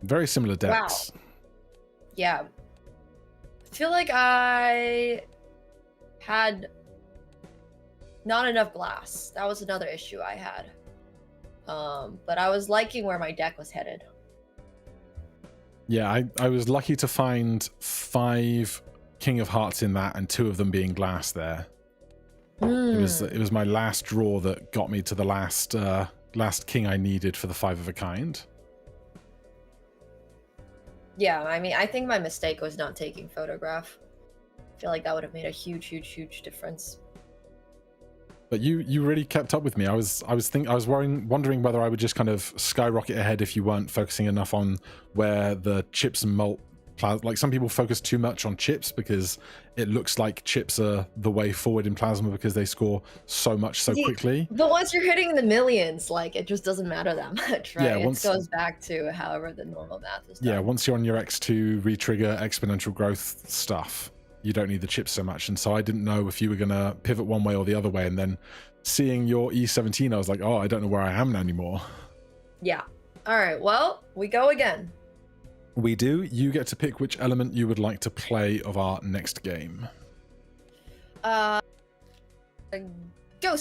Very similar decks. Yeah. I feel like I had not enough glass. That was another issue I had. But I was liking where my deck was headed. Yeah, I was lucky to find 5 King of Hearts in that and 2 of them being glass there. It was my last draw that got me to the last king I needed for the 5 of a kind. Yeah, I mean, I think my mistake was not taking Photograph. I feel like that would have made a huge difference. But you really kept up with me. I was wondering whether I would just kind of skyrocket ahead if you weren't focusing enough on where the chips and malt. Like some people focus too much on chips because it looks like chips are the way forward in Plasma because they score so much so quickly. But once you're hitting the millions, like it just doesn't matter that much, right? Yeah, it goes back to however the normal math is done. Yeah, once you're on your X2 retrigger exponential growth stuff, you don't need the chips so much. And so I didn't know if you were going to pivot one way or the other way. And then seeing your E17, I was like, oh, I don't know where I am anymore. Yeah. All right. Well, we go again. We do. You get to pick which element you would like to play of our next game. Ghost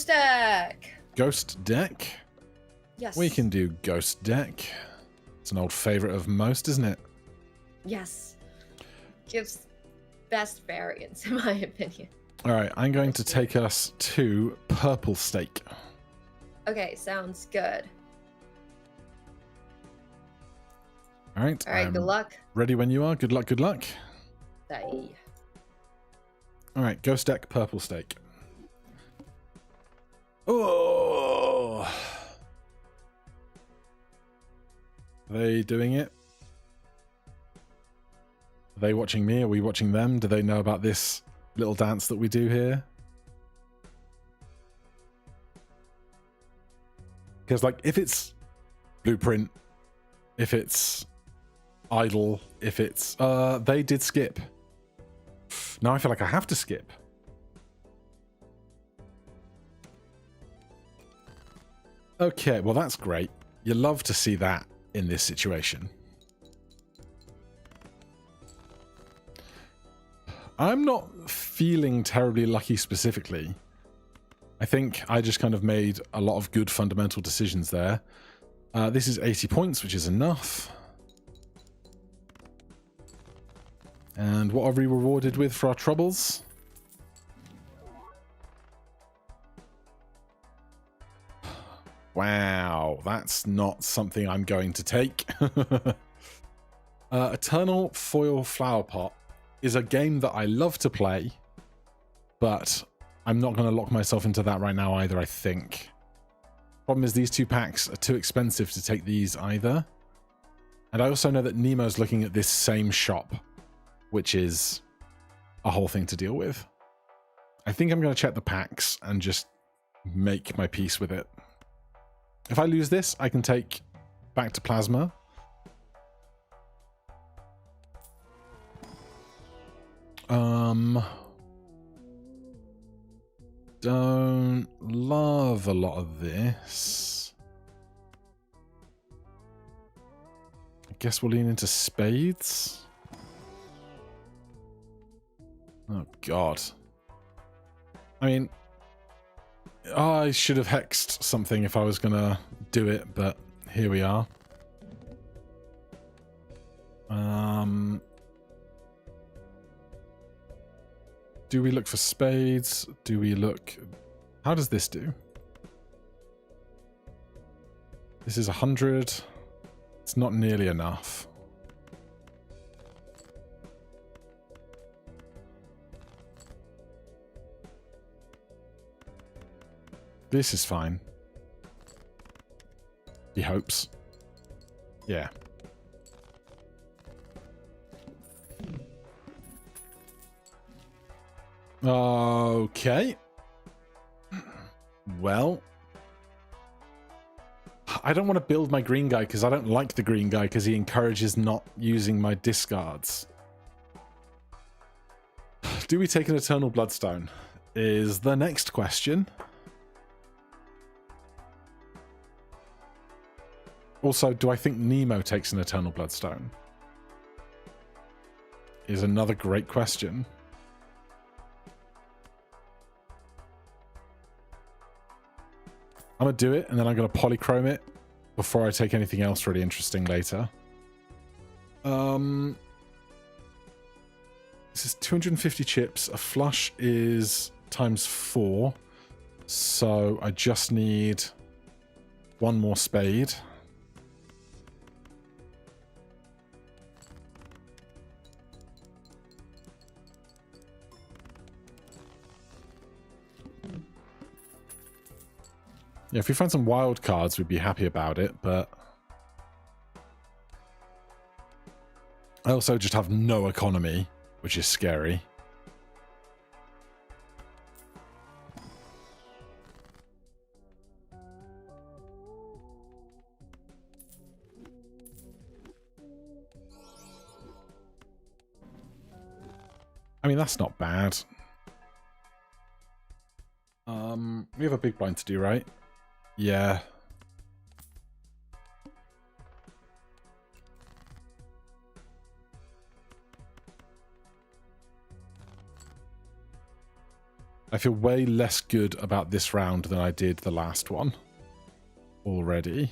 deck. Ghost deck? Yes. We can do Ghost deck. It's an old favorite of most, isn't it? Yes. Gives best variance, in my opinion. All right, I'm going to take us to Purple Stake. Okay, sounds good. All right. All right, good luck. Ready when you are. Good luck, good luck. Bye. All right, Ghost deck, Purple Stake. Oh, Are they doing it? Are they watching me? Are we watching them? Do they know about this little dance that we do here? Because, like, if it's Blueprint, if it's Idle, if it's... they did skip. Now I feel like I have to skip. Okay, well, that's great. You love to see that in this situation. I'm not feeling terribly lucky specifically. I think I just kind of made a lot of good fundamental decisions there. This is 80 points, which is enough. And what are we rewarded with for our troubles? Wow, that's not something I'm going to take. Eternal Foil Flower Pot is a game that I love to play, but I'm not going to lock myself into that right now either, I think. Problem is these two packs are too expensive to take these either. And I also know that Nemo's looking at this same shop, which is a whole thing to deal with. I think I'm going to check the packs and just make my peace with it. If I lose this, I can take back to Plasma. Don't love a lot of this. I guess we'll lean into spades. Oh, God. I mean, I should have hexed something if I was going to do it, but here we are. Do we look for spades? Do we look... How does this do? This is 100. It's not nearly enough. This is fine. He hopes. Yeah. Okay. Well. I don't want to build my green guy because I don't like the green guy because he encourages not using my discards. Do we take an Eternal Bloodstone? Is the next question. Also, do I think Nemo takes an Eternal Bloodstone? Is another great question. I'm going to do it, and then I'm going to polychrome it before I take anything else really interesting later. This is 250 chips. A flush is times 4. So I just need one more spade. Yeah, if we find some wild cards, we'd be happy about it, but I also just have no economy, which is scary. I mean, that's not bad. We have a big blind to do, right? Yeah. I feel way less good about this round than I did the last one already.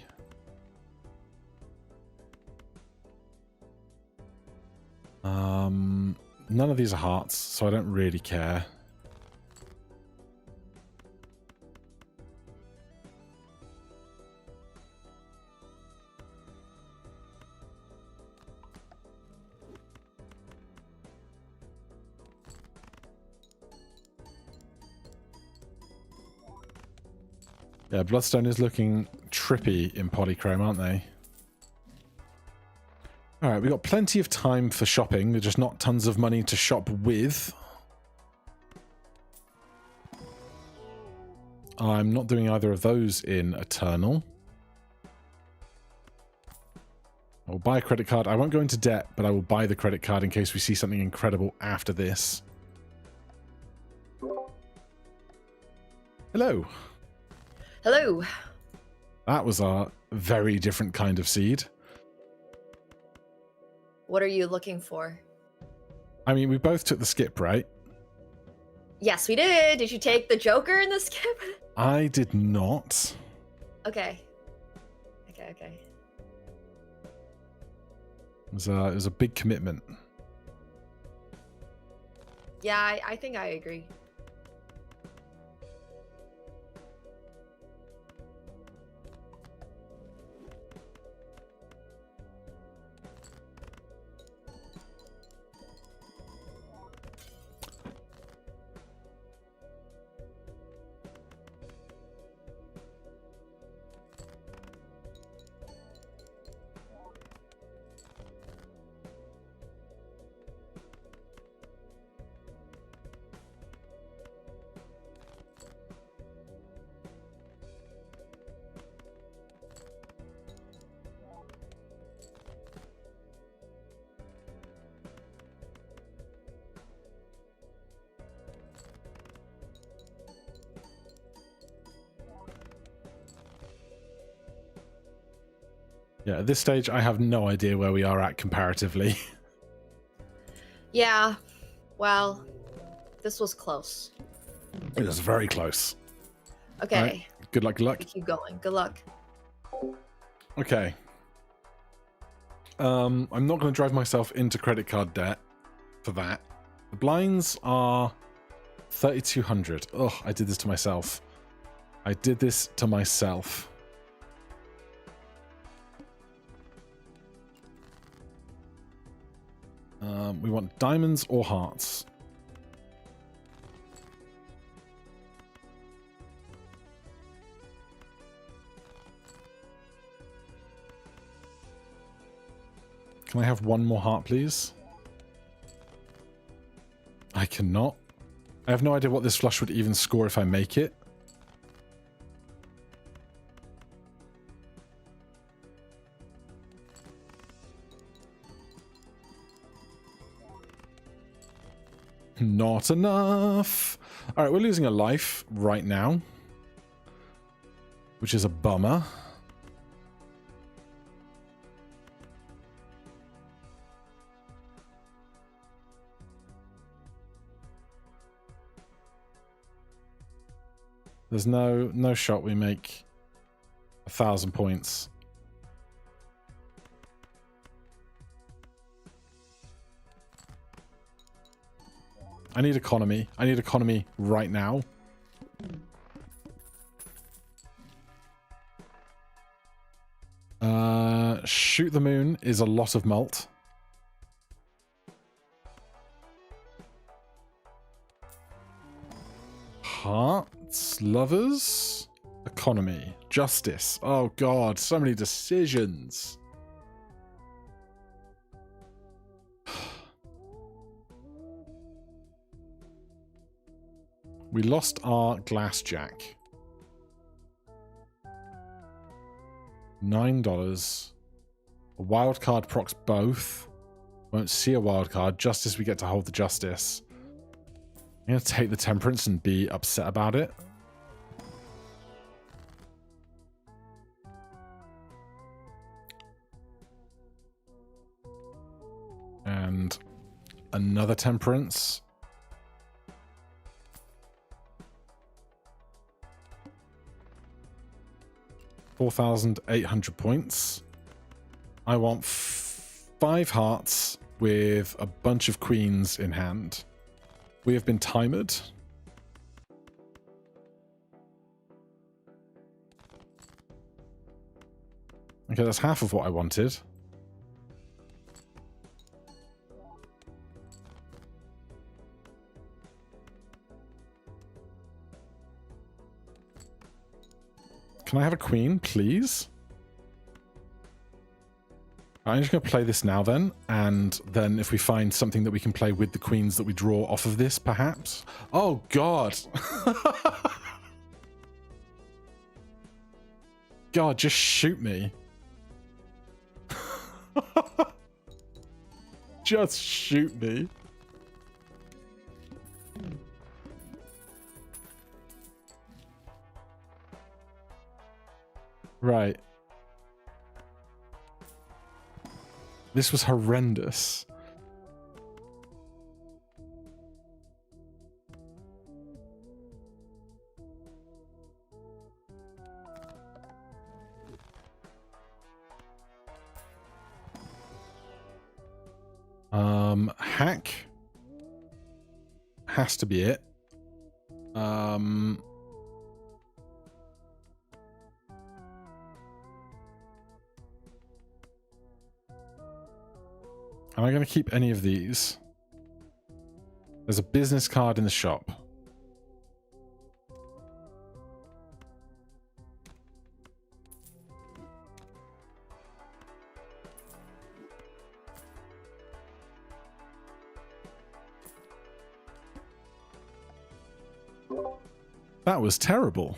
None of these are hearts, so I don't really care. Yeah, Bloodstone is looking trippy in Polychrome, aren't they? All right, we got plenty of time for shopping. There's just not tons of money to shop with. I'm not doing either of those in Eternal. I will buy a credit card. I won't go into debt, but I will buy the credit card in case we see something incredible after this. Hello. Hello. That was a very different kind of seed. What are you looking for? I mean, we both took the skip, right? Yes, we did. Did you take the Joker in the skip? I did not. Okay. Okay. It was a big commitment. Yeah, I think I agree. Yeah, at this stage, I have no idea where we are at comparatively. Yeah. Well, this was close. It was very close. Okay. Right. Good luck, good luck. Keep going. Good luck. Okay. I'm not going to drive myself into credit card debt for that. The blinds are 3,200. Ugh, I did this to myself. I did this to myself. We want diamonds or hearts. Can I have one more heart, please? I cannot. I have no idea what this flush would even score if I make it. Not enough. All right, we're losing a life right now, which is a bummer. There's no shot we make 1,000 points. I need economy. I need economy right now. Shoot the moon is a lot of malt. Hearts, lovers, economy, justice. Oh god, so many decisions. We lost our glass jack. $9. A wild card procs both. Won't see a wild card. Justice, we get to hold the justice. I'm going to take the temperance and be upset about it. And another temperance. $4,800 points. I want 5 hearts with a bunch of queens in hand. We have been timed. Okay, that's half of what I wanted. Can I have a queen, please? I'm just going to play this now then, and then if we find something that we can play with the queens that we draw off of this, perhaps. Oh, God. God, just shoot me. Just shoot me. Right. This was horrendous. Hack has to be it. Am I going to keep any of these? There's a business card in the shop. That was terrible.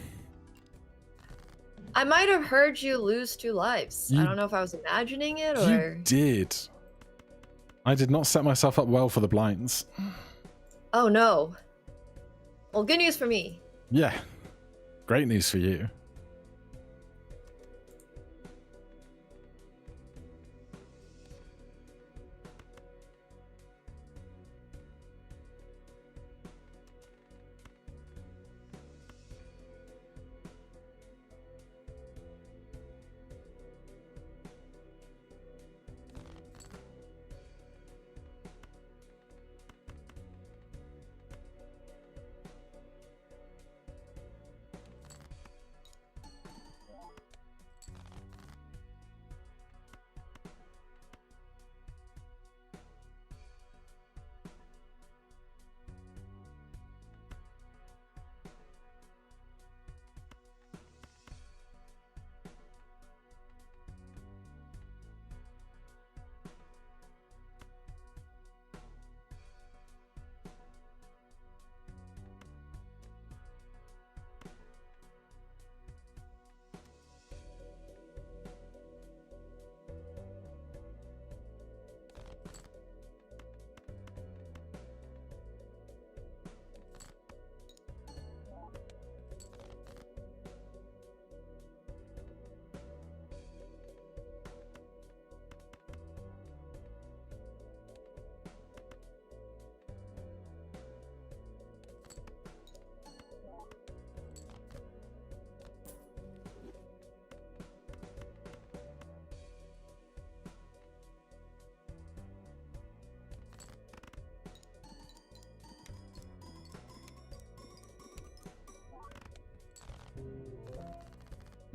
I might have heard you lose 2 lives. I don't know if I was imagining it or... You did. I did not set myself up well for the blinds. Oh, no. Well, good news for me. Yeah. Great news for you.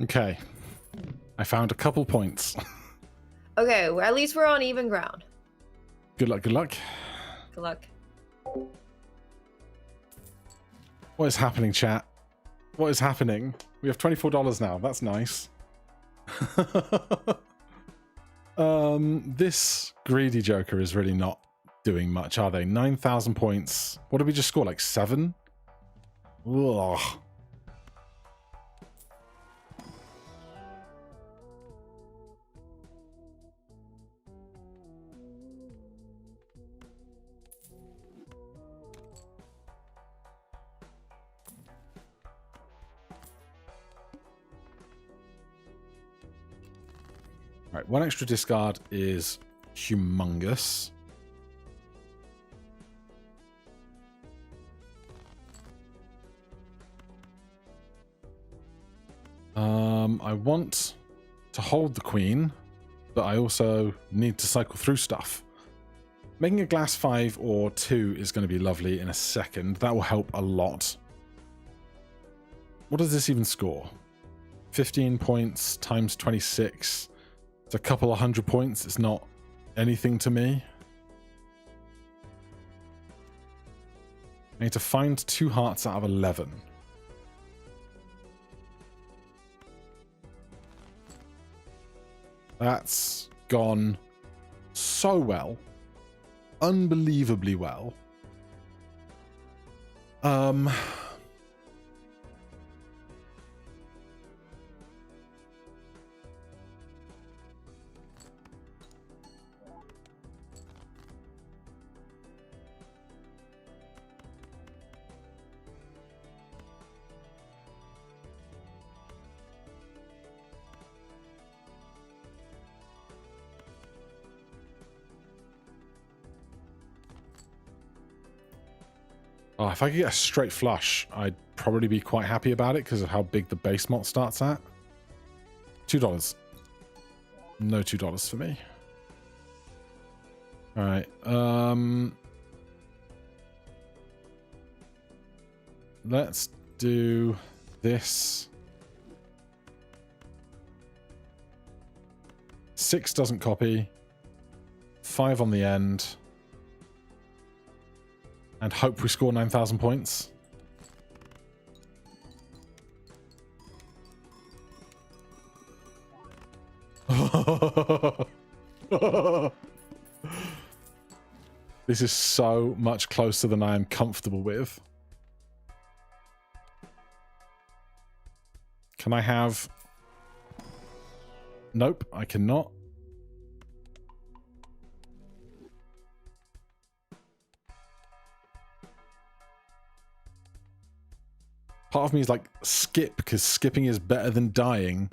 Okay. I found a couple points. Okay, well, at least we're on even ground. Good luck, good luck. Good luck. What is happening, chat? What is happening? We have $24 now. That's nice. This greedy joker is really not doing much, are they? 9,000 points. What did we just score? Like 7? Ugh. Right, 1 extra discard is humongous. I want to hold the queen, but I also need to cycle through stuff. Making a glass 5 or 2 is going to be lovely in a second. That will help a lot. What does this even score? 15 points times 26. It's a couple of 100 points. It's not anything to me. I need to find 2 hearts out of 11. That's gone so well. Unbelievably well. Oh, if I could get a straight flush, I'd probably be quite happy about it because of how big the base malt starts at. $2. No $2 for me. All right. Let's do this. 6 doesn't copy. 5 on the end. And hope we score 9,000 points. This is so much closer than I am comfortable with. Can I have... Nope, I cannot. Part of me is like, skip, because skipping is better than dying.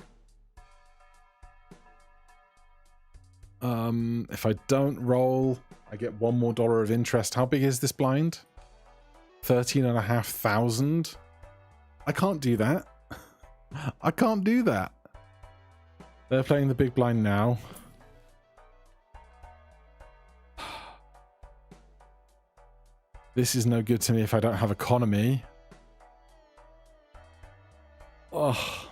If I don't roll, I get $1 more of interest. How big is this blind? 13,500. I can't do that. I can't do that. They're playing the big blind now. This is no good to me if I don't have economy. Oh.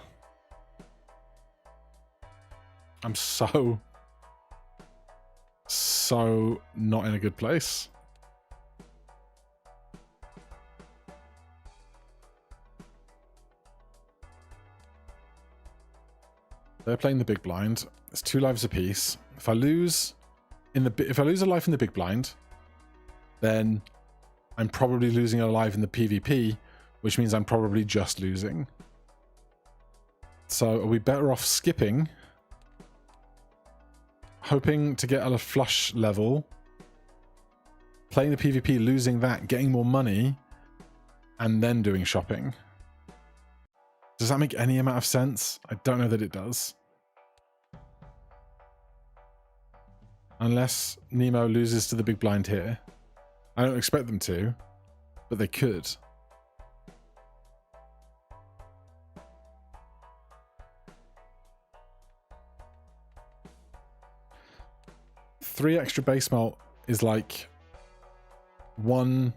I'm so not in a good place. They're playing the big blind. It's 2 lives apiece. If I lose a life in the big blind, then I'm probably losing a life in the PvP, which means I'm probably just losing. So are we better off skipping, hoping to get a flush level, playing the PvP, losing that, getting more money, and then doing shopping? Does that make any amount of sense? I don't know that it does. Unless Nemo loses to the big blind here. I don't expect them to, but they could. Three extra base melt is like 1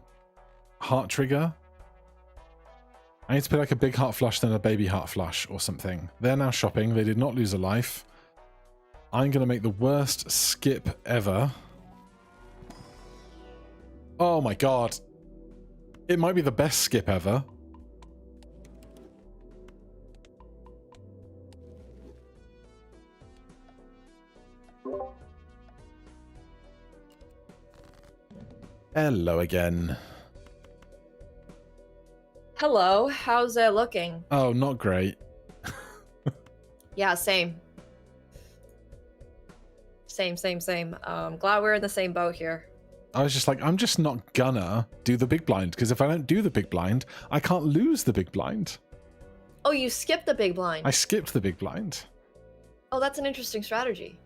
heart trigger. I need to play like a big heart flush, then a baby heart flush or something. They're now shopping. They did not lose a life. I'm going to make the worst skip ever. Oh my god. It might be the best skip ever. Hello again. Hello, how's it looking? Oh, not great. Yeah, same. Same. Glad we're in the same boat here. I was just like, I'm just not gonna do the big blind, because if I don't do the big blind, I can't lose the big blind. Oh, you skipped the big blind. I skipped the big blind. Oh, that's an interesting strategy.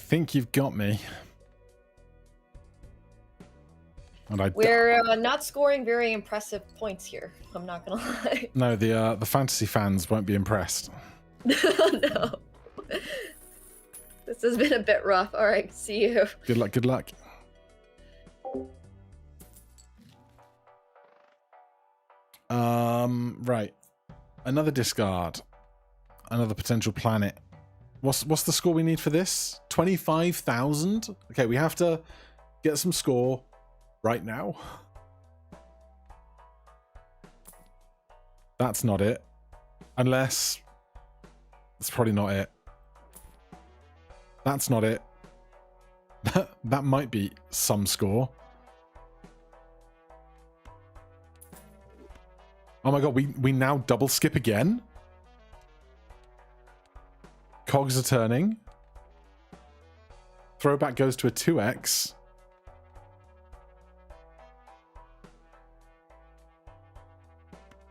think you've got me. And We're not scoring very impressive points here. I'm not gonna lie. No, the fantasy fans won't be impressed. No. This has been a bit rough. All right, see you. Good luck, good luck. Right. Another discard. Another potential planet. What's the score we need for this? 25,000? Okay, we have to get some score right now. That's not it. Unless... That's probably not it. That's not it. That might be some score. Oh my god, we now double skip again? Cogs are turning. Throwback goes to a 2x.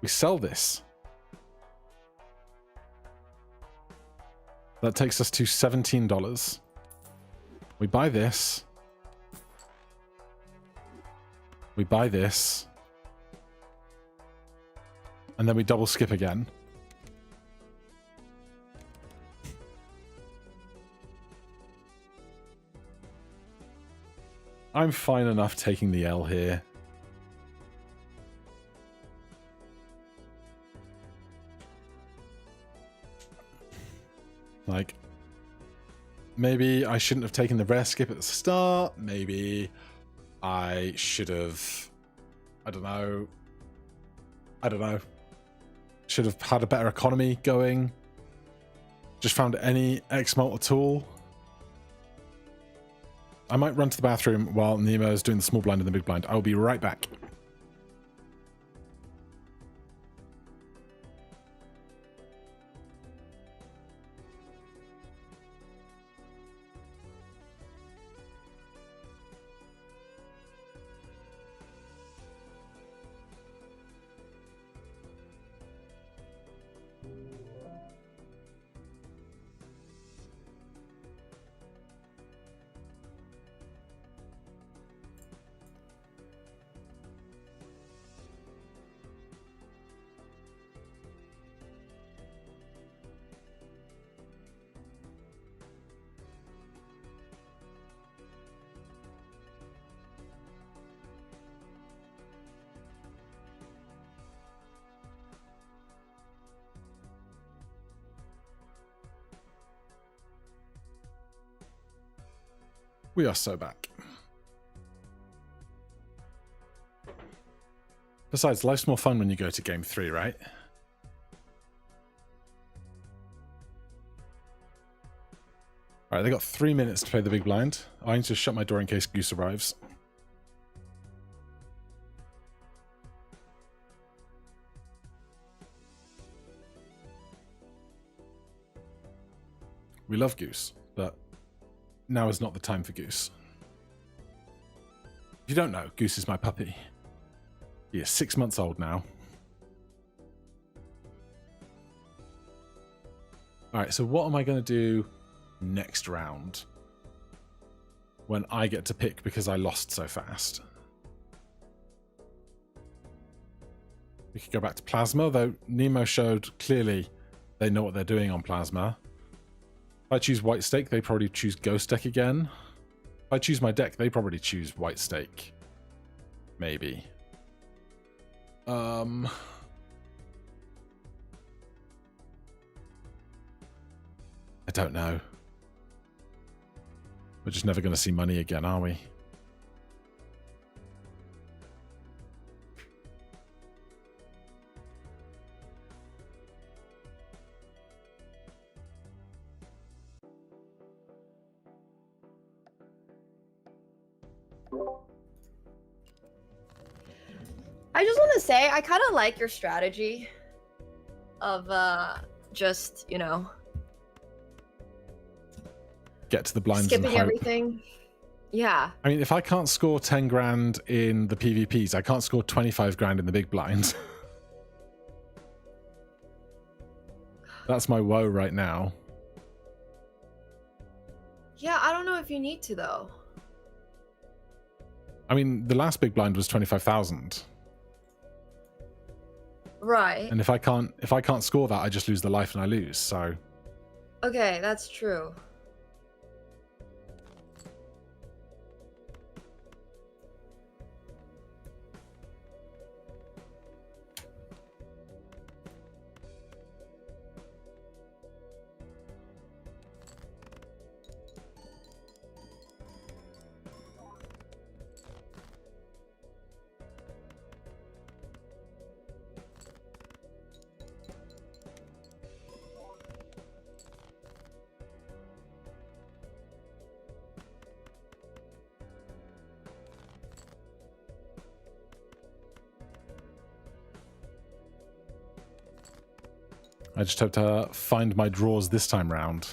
We sell this. That takes us to $17. We buy this. We buy this. And then we double skip again. I'm fine enough taking the L here. Like, maybe I shouldn't have taken the rare skip at the start. Maybe I should have... I don't know. Should have had a better economy going. Just found any X-Malt at all. I might run to the bathroom while Nemo is doing the small blind and the big blind. I will be right back. We are so back. Besides, life's more fun when you go to game 3, right? Alright, they got 3 minutes to play the big blind. I need to shut my door in case Goose arrives. We love Goose, but now is not the time for Goose. If you don't know, Goose is my puppy. He is 6 months old now. Alright, so what am I going to do next round? When I get to pick because I lost so fast. We could go back to Plasma, though Nemo showed clearly they know what they're doing on Plasma. If I choose White Stake, they probably choose Ghost Deck again. If I choose my deck, they probably choose White Stake. Maybe. I don't know. We're just never going to see money again, are we? I just want to say, I kind of like your strategy of just, you know, get to the blinds skipping and hope. everything. Yeah. I mean, if I can't score 10 grand in the PvPs, I can't score 25 grand in the big blind. That's my woe right now. Yeah, I don't know if you need to though. I mean, the last big blind was 25,000. Right. And if I can't score that, I just lose the life and I lose. So Okay, that's true. I just hope to find my draws this time round.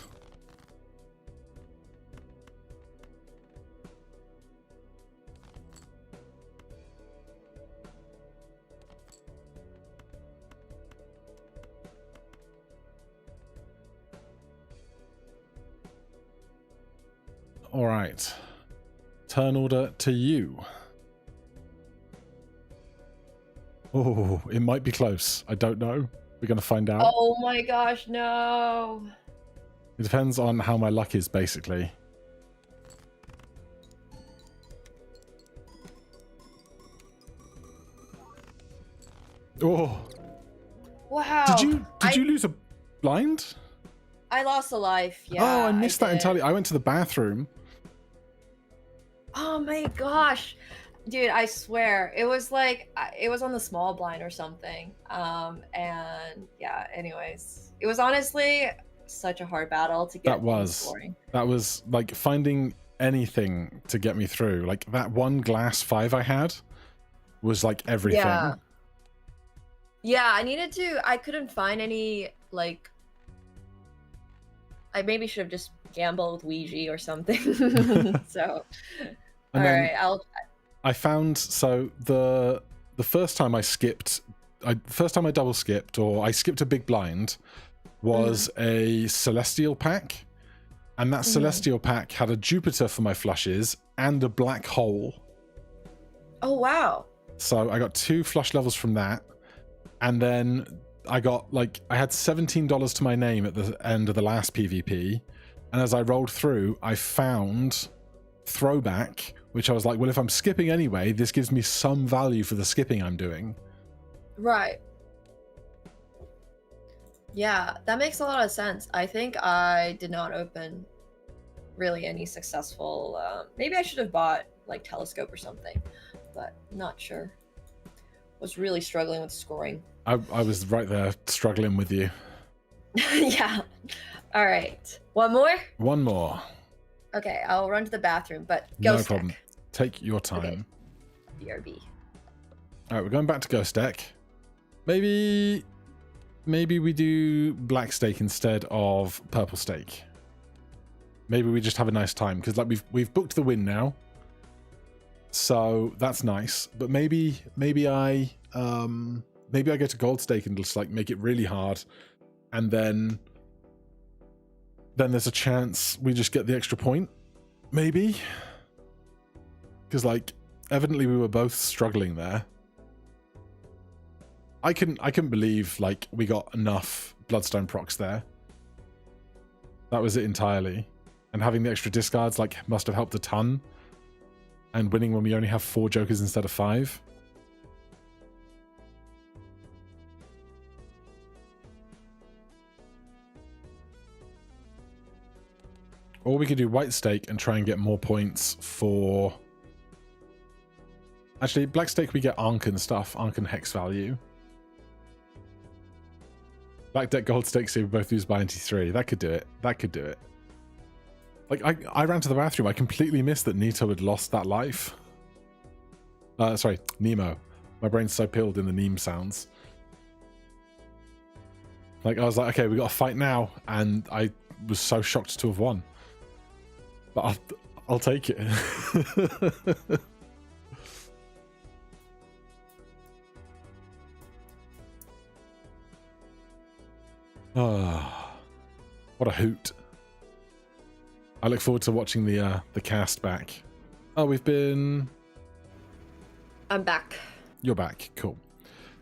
All right. Turn order to you. Oh, it might be close. I don't know. We're going to find out. Oh my gosh, no. It depends on how my luck is, basically. Oh. Wow. Did you lose a blind? I lost a life. Yeah. Oh, I missed that did. entirely. I went to the bathroom. Oh my gosh. Dude, I swear. It was like it was on the small blind or something. And yeah, anyways. It was honestly such a hard battle to get scoring. That was like finding anything to get me through. Like that one glass 5 I had was like everything. Yeah. Yeah, I couldn't find any, like, I maybe should have just gambled with Ouija or something. So, all right, I found, so the first time I double skipped, or I skipped a big blind, was a Celestial pack. And that Celestial pack had a Jupiter for my flushes and a black hole. Oh, wow. So I got 2 flush levels from that. And then I got, I had $17 to my name at the end of the last PvP. And as I rolled through, I found Throwback, which I was like, well, if I'm skipping anyway, this gives me some value for the skipping I'm doing. Right. Yeah, that makes a lot of sense. I think I did not open really any successful, maybe I should have bought, like, Telescope or something, but not sure. Was really struggling with scoring. I was right there struggling with you. Yeah. All right. One more? One more. Okay, I'll run to the bathroom, but Ghost No problem. Deck. Take your time. Okay. BRB. All right, we're going back to Ghost Deck. Maybe we do Black Steak instead of Purple Steak. Maybe we just have a nice time, because we've booked the win now. So that's nice. But maybe I go to Gold Steak and just make it really hard, and then there's a chance we just get the extra point. Maybe. Because evidently we were both struggling there. I couldn't believe we got enough Bloodstone procs there. That was it entirely. And having the extra discards must have helped a ton. And winning when we only have 4 jokers instead of 5. Or we could do White Steak and try and get more points for... Actually, Black Steak we get Ankh and stuff. Ankh and Hex value. Black Deck Gold Steak, so we both lose by 93. That could do it. That could do it. I ran to the bathroom. I completely missed that Nito had lost that life. Sorry, Nemo. My brain's so pilled in the Neem sounds. I was like, okay, we got to fight now. And I was so shocked to have won. But I'll take it. Oh, what a hoot. I look forward to watching the cast back. Oh, we've been... I'm back. You're back. Cool.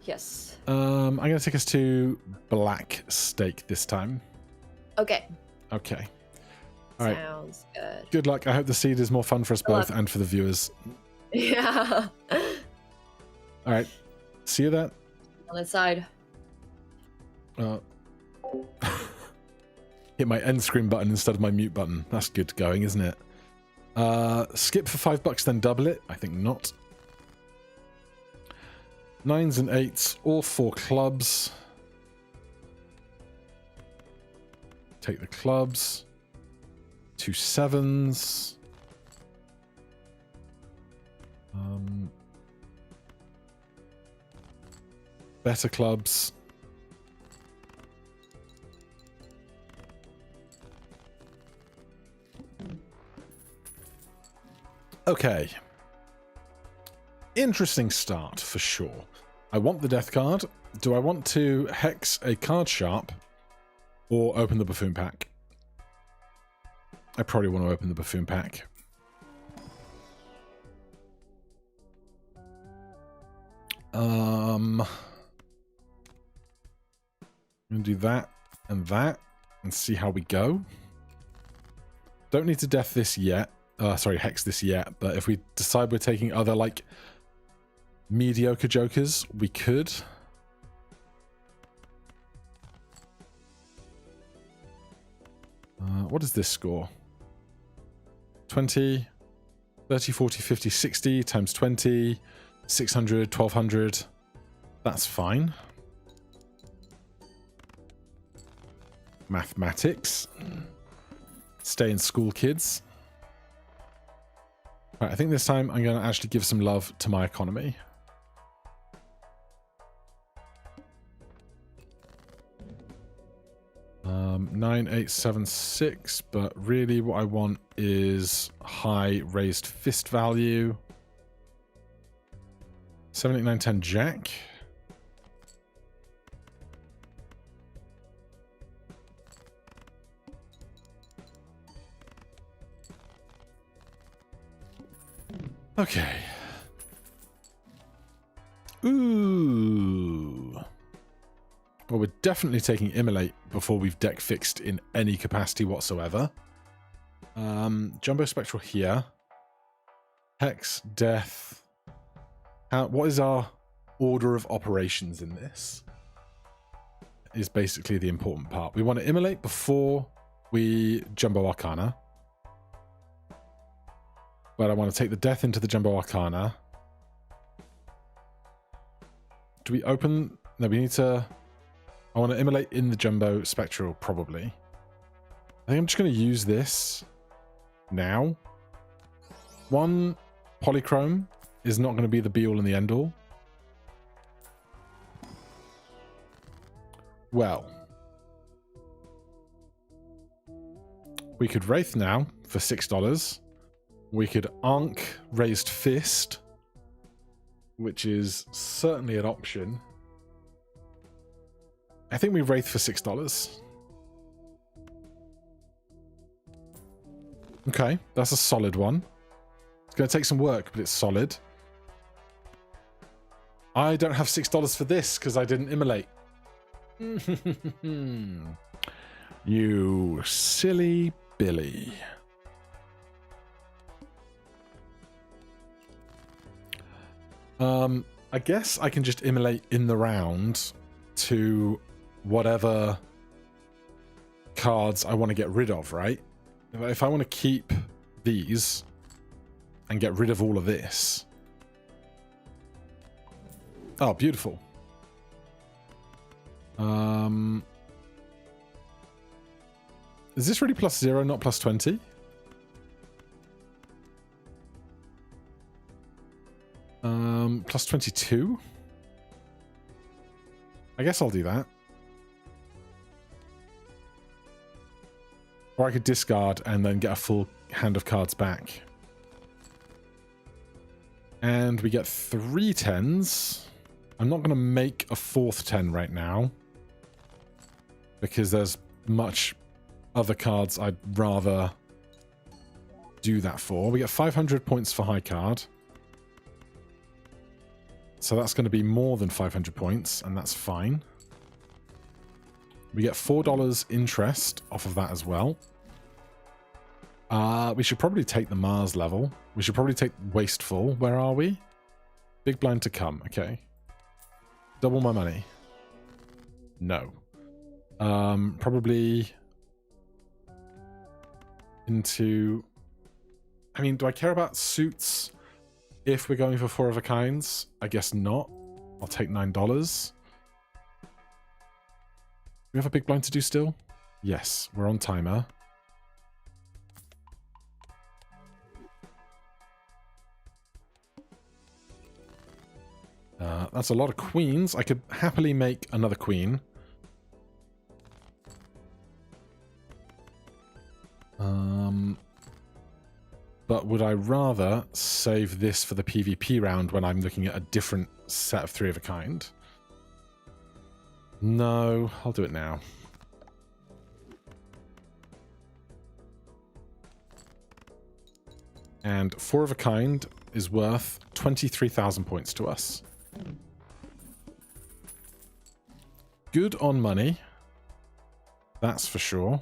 Yes. I'm going to take us to Black Steak this time. Okay. Okay. All right. Sounds good. Good luck. I hope the seed is more fun for us Good both luck. and for the viewers. Yeah. All right. See you then. On the side. Hit my end screen button instead of my mute button. That's good going, isn't it? Skip for $5, then double it. I think not. 9s and 8s, all 4 clubs. Take the clubs. 2 7s. Better clubs. Okay. Interesting start for sure. I want the death card. Do I want to hex a card sharp or open the buffoon pack? I probably want to open the buffoon pack. I'm gonna do that and see how we go. Don't need to death this yet. Sorry, hex this yet, but if we decide we're taking other, like, mediocre jokers, we could. What is this score? 20, 30, 40, 50, 60 times 20, 600, 1200. That's fine. Mathematics. Stay in school, kids. Right, I think this time I'm going to actually give some love to my economy. Um, 9, 8, 7, 6, but really what I want is high raised fist value. 7, 8, 9, 10, jack. Okay. Ooh. Well, we're definitely taking Immolate before we've deck fixed in any capacity whatsoever. Jumbo Spectral here. Hex, Death. What is our order of operations in this? Is basically the important part. We want to Immolate before we Jumbo Arcana. But I want to take the death into the Jumbo Arcana. Do we open? No, we need to... I want to Immolate in the Jumbo Spectral, probably. I think I'm just going to use this now. One Polychrome is not going to be the be-all and the end-all. Well. We could Wraith now for $6. We could Ankh Raised Fist, which is certainly an option. I think we Wraith for $6. Okay, that's a solid one. It's going to take some work, but it's solid. I don't have $6 for this because I didn't Immolate. You silly Billy. I guess I can just Immolate in the round to whatever cards I want to get rid of, right? If I want to keep these and get rid of all of this. Oh, beautiful. Is this really +0, not +20? +22? I guess I'll do that. Or I could discard and then get a full hand of cards back. And we get 3 10s. I'm not going to make a 4th 10 right now. Because there's much other cards I'd rather do that for? We get 500 points for high card. So that's going to be more than 500 points, and that's fine. We get $4 interest off of that as well. We should probably take the Mars level. We should probably take Wasteful. Where are we? Big blind to come. Okay. Double my money. No. Probably into... I mean, do I care about suits if we're going for 4 of a kinds? I guess not. I'll take $9. We have a big blind to do still? Yes, we're on timer. That's a lot of queens. I could happily make another queen. But would I rather save this for the PvP round when I'm looking at a different set of 3 of a kind? No, I'll do it now. And 4 of a kind is worth 23,000 points to us. Good on money. That's for sure.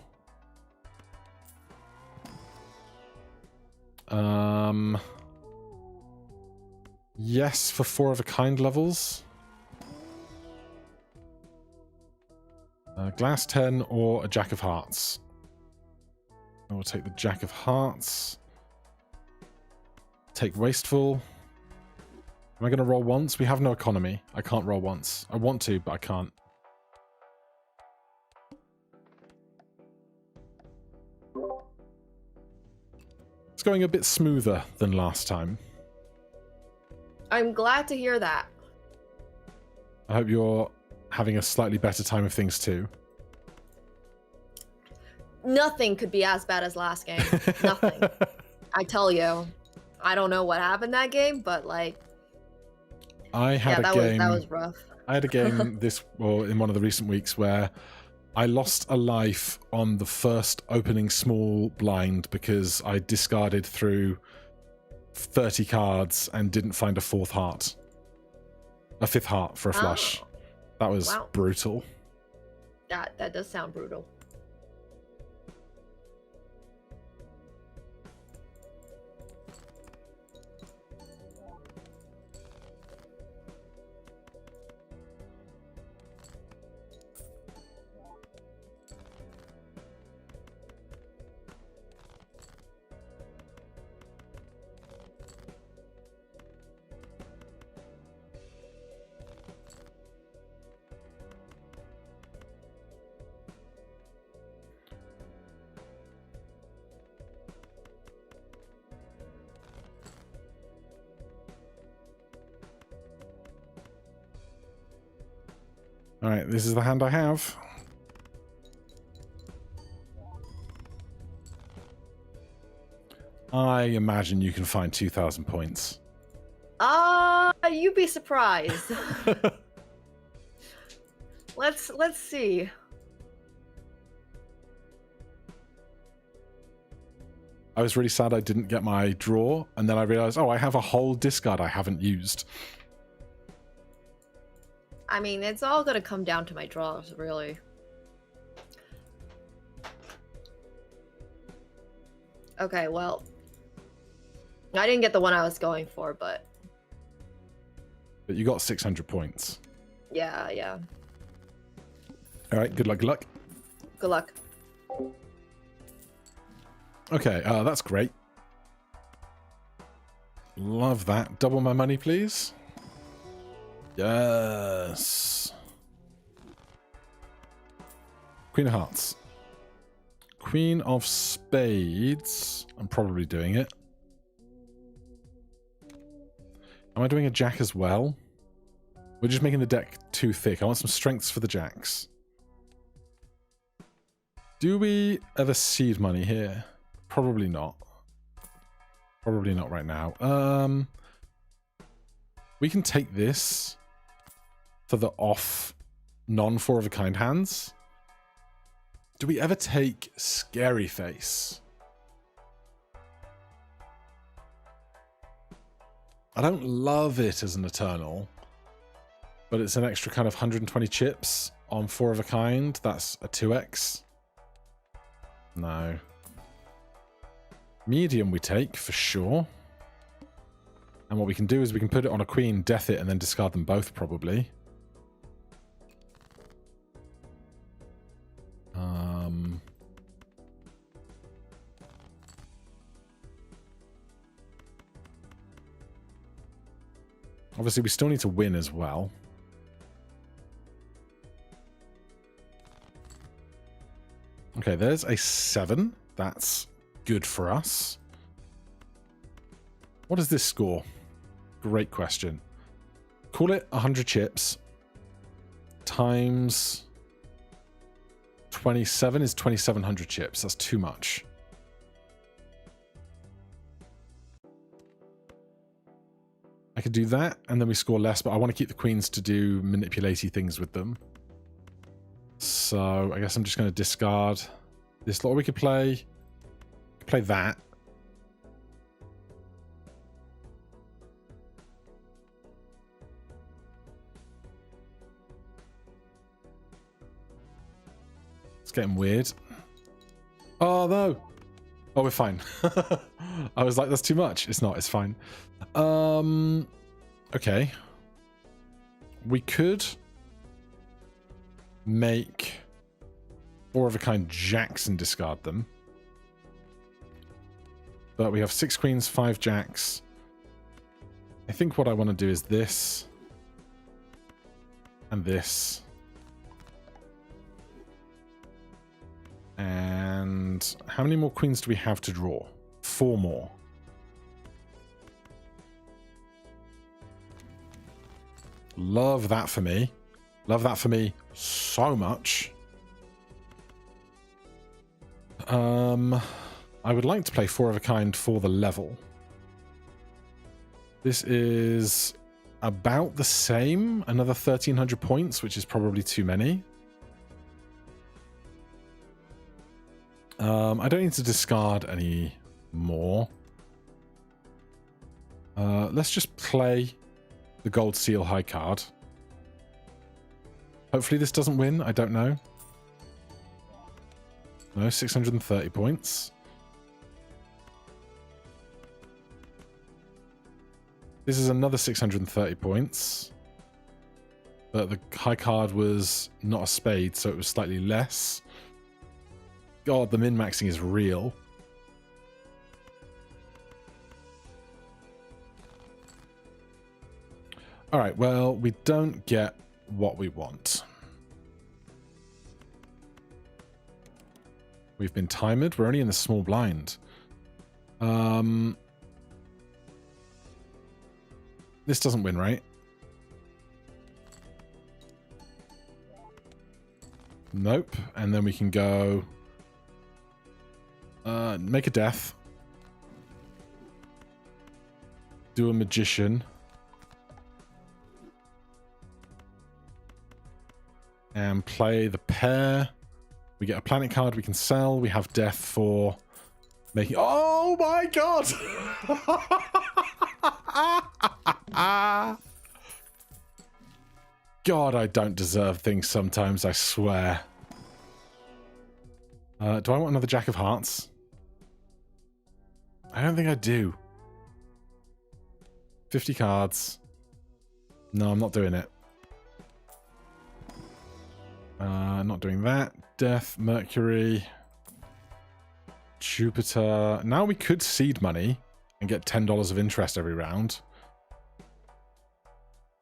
Yes, for 4 of a kind levels. Glass 10 or a Jack of Hearts. I will take the Jack of Hearts. Take Wasteful. Am I going to roll once? We have no economy. I can't roll once. I want to, but I can't. It's going a bit smoother than last time. I'm glad to hear that. I hope you're having a slightly better time of things too. Nothing could be as bad as last game. Nothing. I tell you. I don't know what happened that game, but like... I had a game... that was rough. I had a game in one of the recent weeks where I lost a life on the first opening small blind because I discarded through 30 cards and didn't find a 4th heart. A 5th heart for a flush. That was brutal. That does sound brutal. Alright, this is the hand I have. I imagine you can find 2,000 points. You'd be surprised. Let's see. I was really sad I didn't get my draw, and then I realized, oh, I have a whole discard I haven't used. I mean, it's all gonna come down to my draws, really. Okay, well, I didn't get the one I was going for, but you got 600 points. Yeah. All right, good luck, good luck. Good luck. Okay, that's great. Love that. Double my money, please. Yes. Queen of Hearts. Queen of Spades. I'm probably doing it. Am I doing a Jack as well? We're just making the deck too thick. I want some strengths for the Jacks. Do we ever seed money here? Probably not. Probably not right now. We can take this for the off non-4 of a kind hands. Do we ever take Scary Face? I don't love it as an Eternal, but it's an extra kind of 120 chips on 4 of a kind. That's a 2x. No. Medium we take, for sure. And what we can do is we can put it on a queen, death it, and then discard them both, probably. Obviously, we still need to win as well. Okay, there's a 7. That's good for us. What is this score? Great question. Call it 100 chips times 27 is 2,700 chips. That's too much. I could do that, and then we score less, but I want to keep the queens to do manipulaty things with them. So I guess I'm just going to discard this lot. We could play that. It's getting weird. Oh, no. Oh, we're fine. I was like, that's too much. It's not. It's fine. Okay. We could make 4 of a kind jacks and discard them. But we have 6 queens, 5 jacks. I think what I want to do is this. And this. And how many more queens do we have to draw? 4 more. Love that for me. Love that for me so much. I would like to play 4 of a kind for the level. This is about the same. Another 1,300 points, which is probably too many. I don't need to discard any more. Let's just play the gold seal high card. Hopefully this doesn't win. I don't know. No, 630 points. This is another 630 points. But the high card was not a spade, so it was slightly less. God, the min-maxing is real. Alright, well, we don't get what we want. We've been timed. We're only in the small blind. This doesn't win, right? Nope. And then we can go... make a death. Do a magician. And play the pair. We get a planet card we can sell. We have death for making... Oh my god! God, I don't deserve things sometimes, I swear. Do I want another Jack of Hearts? I don't think I do. 50 cards. No, I'm not doing it. Not doing that. Death, Mercury, Jupiter. Now we could seed money and get $10 of interest every round.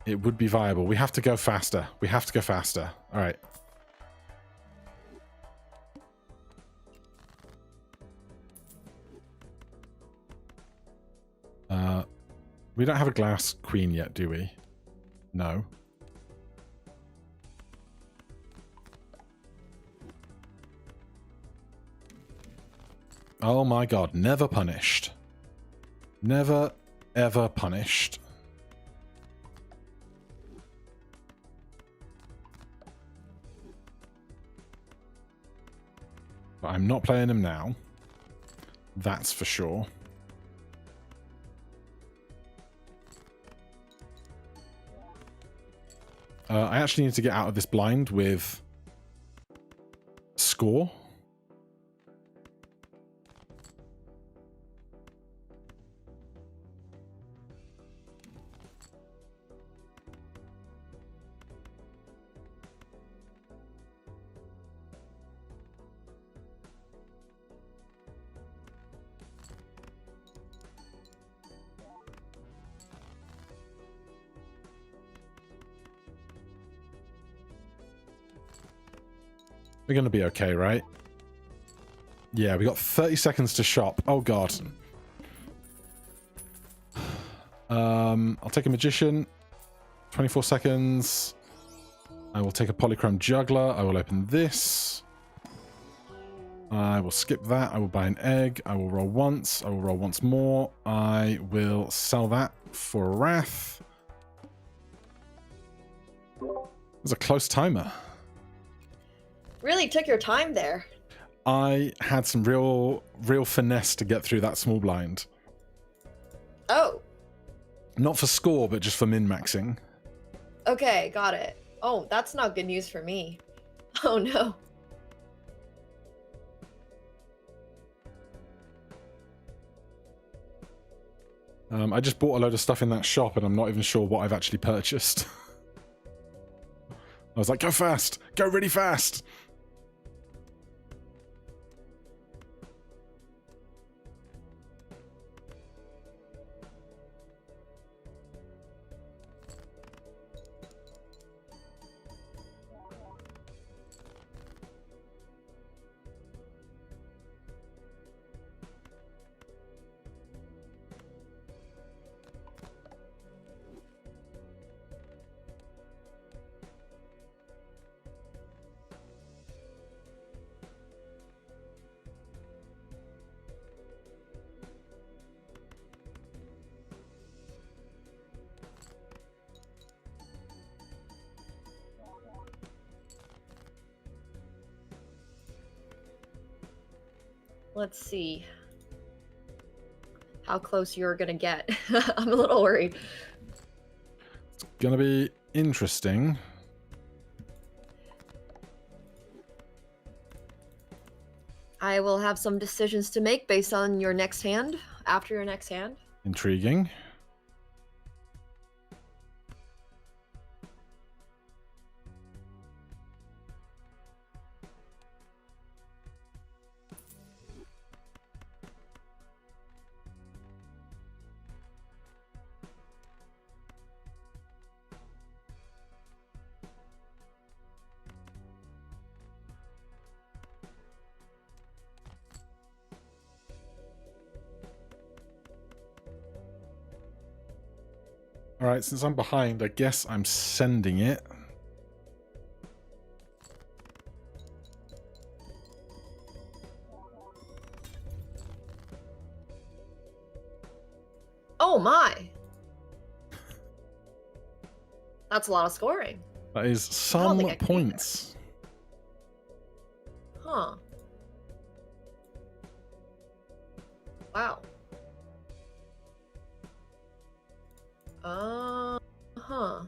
It would be viable. We have to go faster. We have to go faster. All right. We don't have a glass queen yet, do we? No. Oh my god, never punished. Never, ever punished. But I'm not playing him now. That's for sure. I actually need to get out of this blind with score. We're going to be okay, right? Yeah, we got 30 seconds to shop. Oh, God. I'll take a magician. 24 seconds. I will take a polychrome juggler. I will open this. I will skip that. I will buy an egg. I will roll once. I will roll once more. I will sell that for a wrath. There's a close timer. Really took your time there. I had some real finesse to get through that small blind. Oh. Not for score, but just for min-maxing. Okay, got it. Oh, that's not good news for me. Oh no. I just bought a load of stuff in that shop and I'm not even sure what I've actually purchased. I was like, go fast! Go really fast! Let's see how close you're gonna get. I'm a little worried. It's gonna be interesting. I will have some decisions to make based on your next hand, after your next hand. Intriguing. Alright, since I'm behind, I guess I'm sending it. Oh my! That's a lot of scoring. That is don't some think I can points. Huh. Wow. Huh.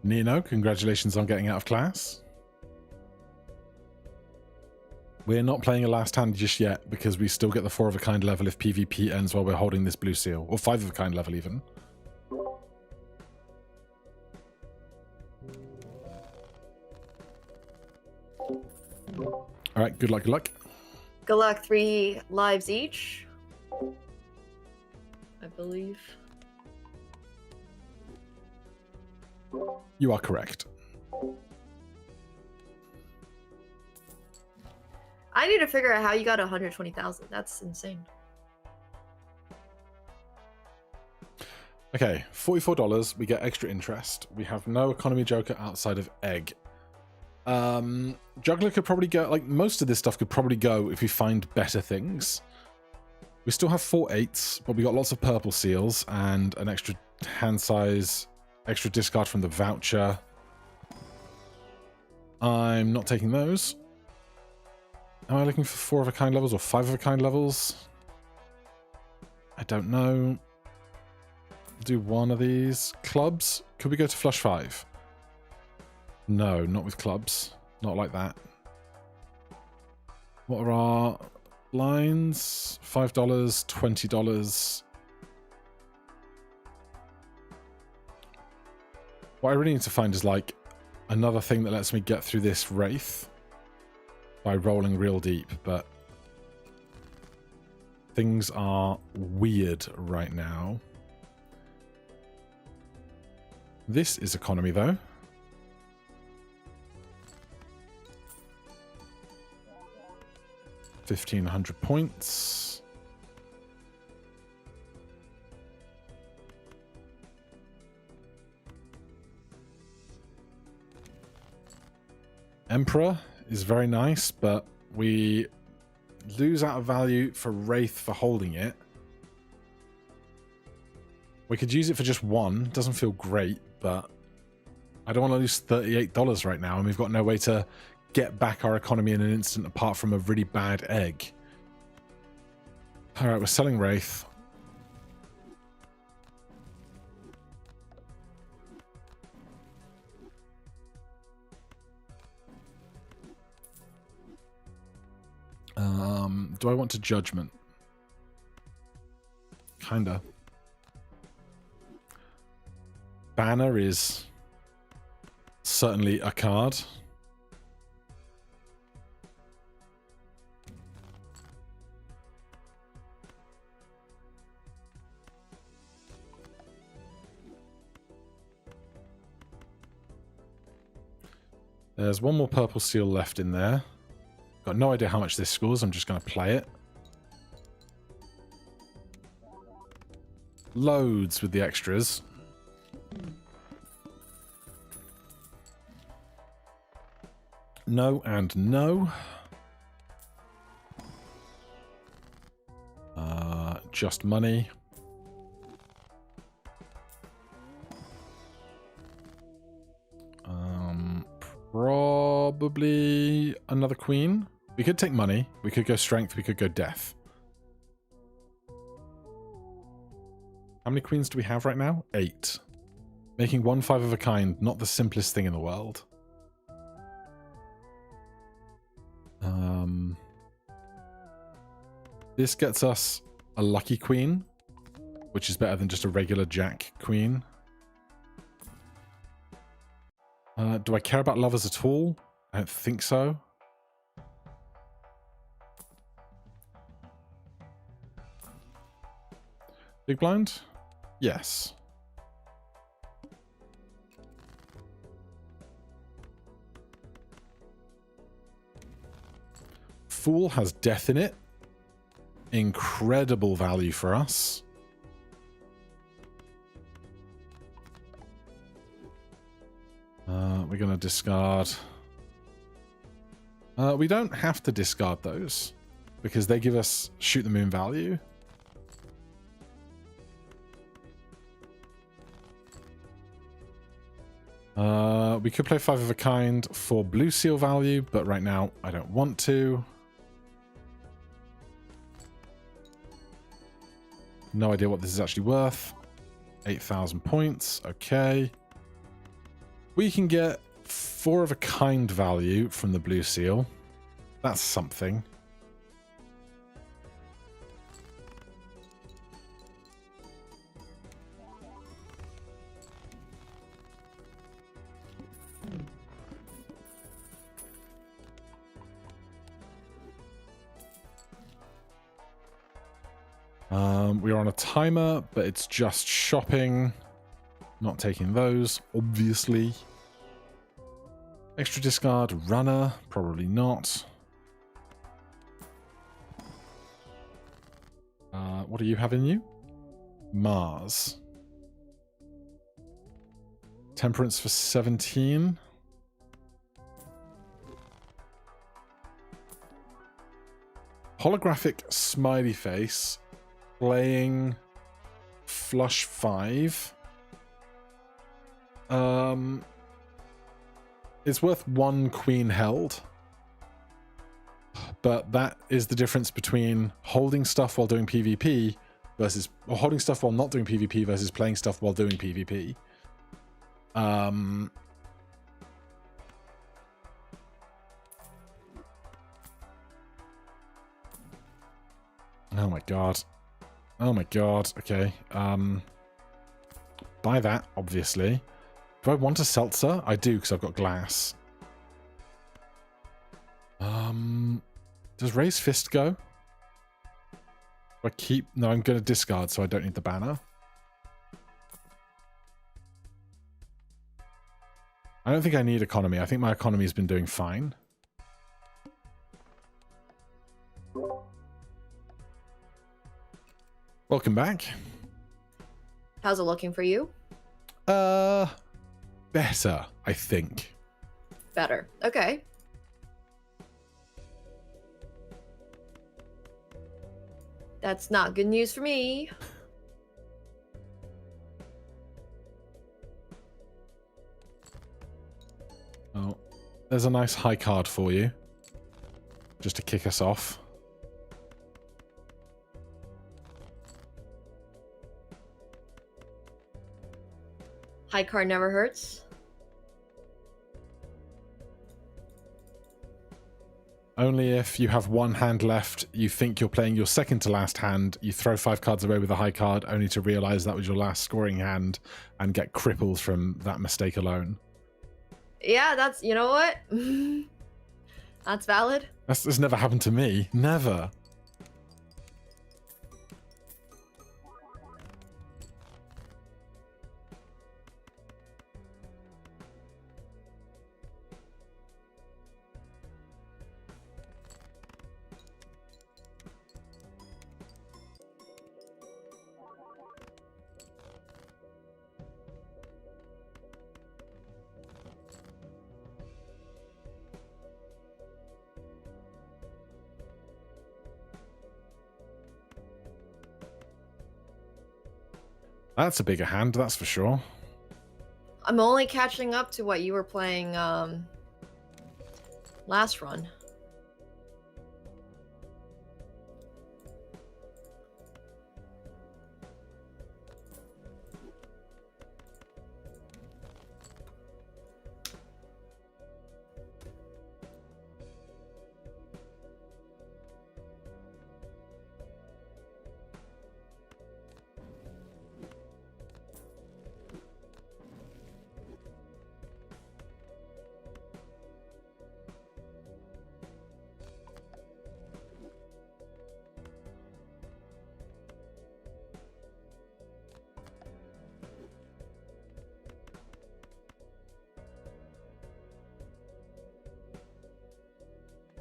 Nino, congratulations on getting out of class. We're not playing a last hand just yet because we still get the 4 of a kind level if PvP ends while we're holding this blue seal, or 5 of a kind level even. Alright, good luck, good luck. Good luck, 3 lives each. I believe. You are correct. I need to figure out how you got 120,000. That's insane. Okay, $44. We get extra interest. We have no economy joker outside of egg. Juggler could probably go, like, most of this stuff could probably go if we find better things. We still have 4 8s, but we got lots of purple seals and an extra hand size, extra discard from the voucher. I'm not taking those. Am I looking for 4 of a kind levels or 5 of a kind levels? I don't know. Do one of these. Clubs? Could we go to flush 5? No, not with clubs. Not like that. What are our lines? $5, $20. What I really need to find is like another thing that lets me get through this Wraith by rolling real deep, but things are weird right now. This is economy though. $1,500 points. Emperor is very nice, but we lose out of value for Wraith for holding it. We could use it for just one. Doesn't feel great, but I don't want to lose $38 right now, and we've got no way to get back our economy in an instant apart from a really bad egg. Alright, we're selling Wraith. Do I want to Judgment? Kinda. Banner is certainly a card. There's one more purple seal left in there. Got no idea how much this scores. I'm just going to play it. Loads with the extras. No and no. Just money. Probably another queen. We could take money. We could go strength. We could go death. How many queens do we have right now? 8. Making 1 5 of a kind, not the simplest thing in the world. This gets us a lucky queen, which is better than just a regular jack queen. Do I care about lovers at all? I don't think so. Big blind? Yes. Fool has death in it. Incredible value for us. We're going to discard. We don't have to discard those because they give us shoot the moon value. We could play 5 of a kind for blue seal value, but right now I don't want to. No idea what this is actually worth. 8,000 points. Okay. We can get 4 of a kind value from the blue seal. That's something. We are on a timer, but it's just shopping. Not taking those, obviously. Extra discard, runner, probably not. What do you have in you? Mars. Temperance for 17. Holographic smiley face. Playing flush 5. It's worth 1 queen held. But that is the difference between holding stuff while doing PvP versus, or holding stuff while not doing PvP versus playing stuff while doing PvP. Oh my god. Oh my god. Okay. Buy that, obviously. Do I want a seltzer? I do, because I've got glass. Does Raise Fist go? Do I keep... No, I'm going to discard, so I don't need the banner. I don't think I need economy. I think my economy has been doing fine. Welcome back. How's it looking for you? Better, I think. Better. Okay. That's not good news for me. Oh, there's a nice high card for you. Just to kick us off. High card never hurts. Only if you have 1 hand left, you think you're playing your second to last hand, you throw 5 cards away with a high card, only to realize that was your last scoring hand and get crippled from that mistake alone. Yeah, that's, you know what? That's valid. That's never happened to me. Never. That's a bigger hand, that's for sure. I'm only catching up to what you were playing last run.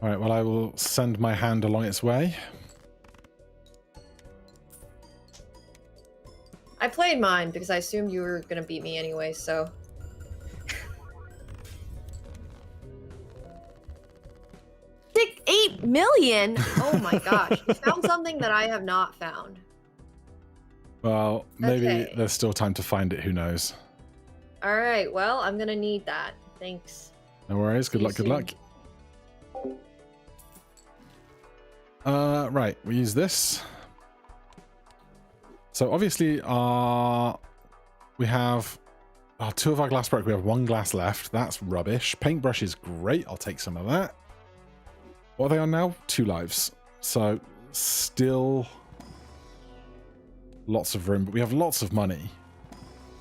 All right, well, I will send my hand along its way. I played mine because I assumed you were going to beat me anyway, so... 8 million? Oh my gosh. You found something that I have not found. Well, maybe Okay. there's still time to find it, who knows. Alright, well, I'm going to need that. Thanks. No worries, good See you luck, good soon. luck. Right, we use this. So obviously we have 2 of our glass broke. We have 1 glass left. That's rubbish. Paintbrush is great. I'll take some of that. What are they on now? 2 lives. So still lots of room, but we have lots of money,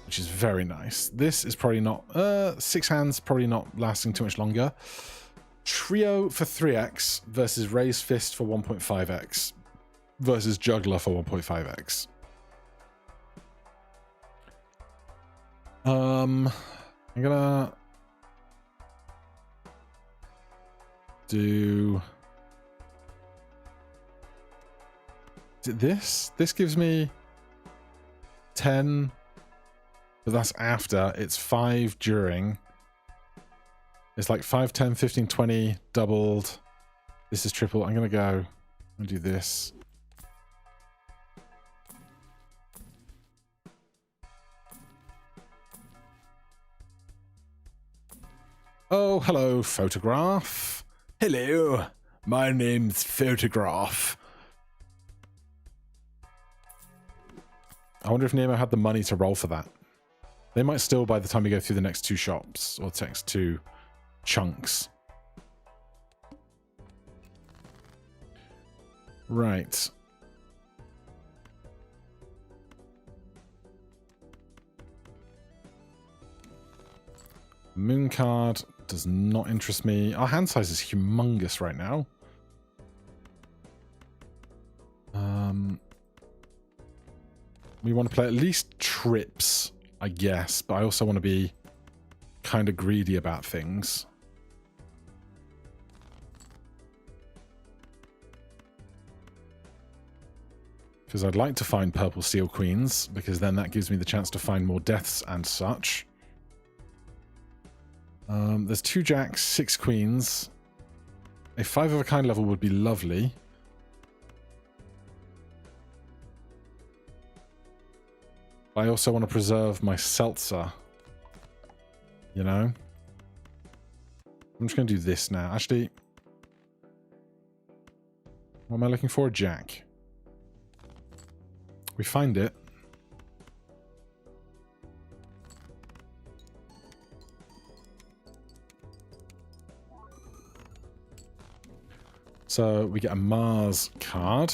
which is very nice. This is probably not 6 hands, probably not lasting too much longer. Trio for 3x versus Raise Fist for 1.5x versus Juggler for 1.5x. I'm gonna do this. This gives me 10 but that's after. It's 5 during. It's like 5, 10, 15, 20, doubled. This is triple. I'm going to go and do this. Oh, hello, Photograph. Hello, my name's Photograph. I wonder if Nemo had the money to roll for that. They might still by the time we go through the next 2 shops, or the next 2 chunks. Right. Moon card does not interest me. Our hand size is humongous right now. We want to play at least trips, I guess, but I also want to be kind of greedy about things. Because I'd like to find purple steel queens, because then that gives me the chance to find more deaths and such. There's 2 jacks, 6 queens. A 5 of a kind level would be lovely. I also want to preserve my seltzer. You know? I'm just going to do this now. Actually, what am I looking for? A jack. We find it. So we get a Mars card.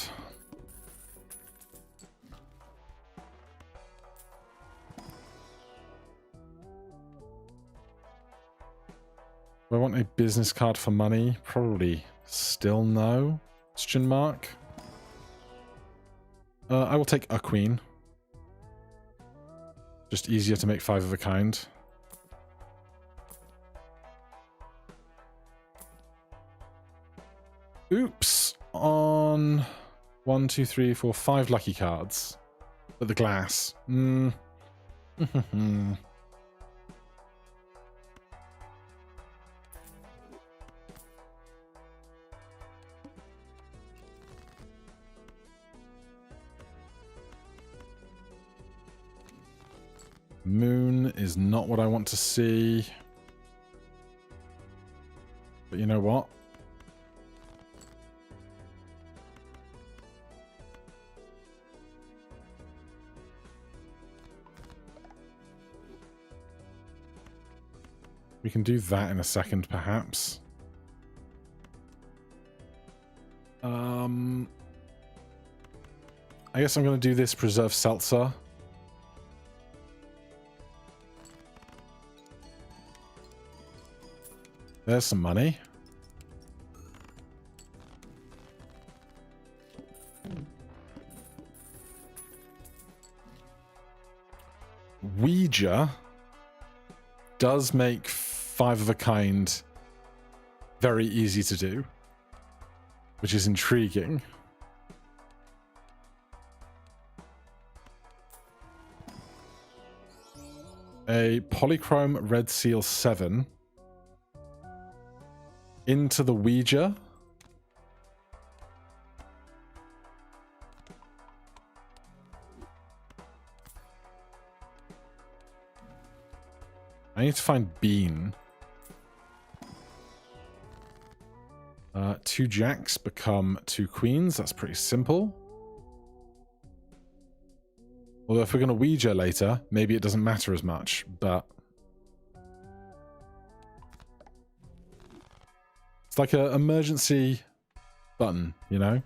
Do I want a business card for money? Probably still no. Question mark. I will take a queen. Just easier to make 5 of a kind. Oops. On 1, 2, 3, 4, 5 lucky cards. But the glass. Moon is not what I want to see. But you know what? We can do that in a second, perhaps. I guess I'm going to do this preserve seltzer. There's some money. Ouija does make 5 of a kind very easy to do, which is intriguing. A polychrome red seal 7 into the Ouija. I need to find Bean. 2 jacks become 2 queens. That's pretty simple. Although if we're going to Ouija later, maybe it doesn't matter as much, but... It's like an emergency button, you know?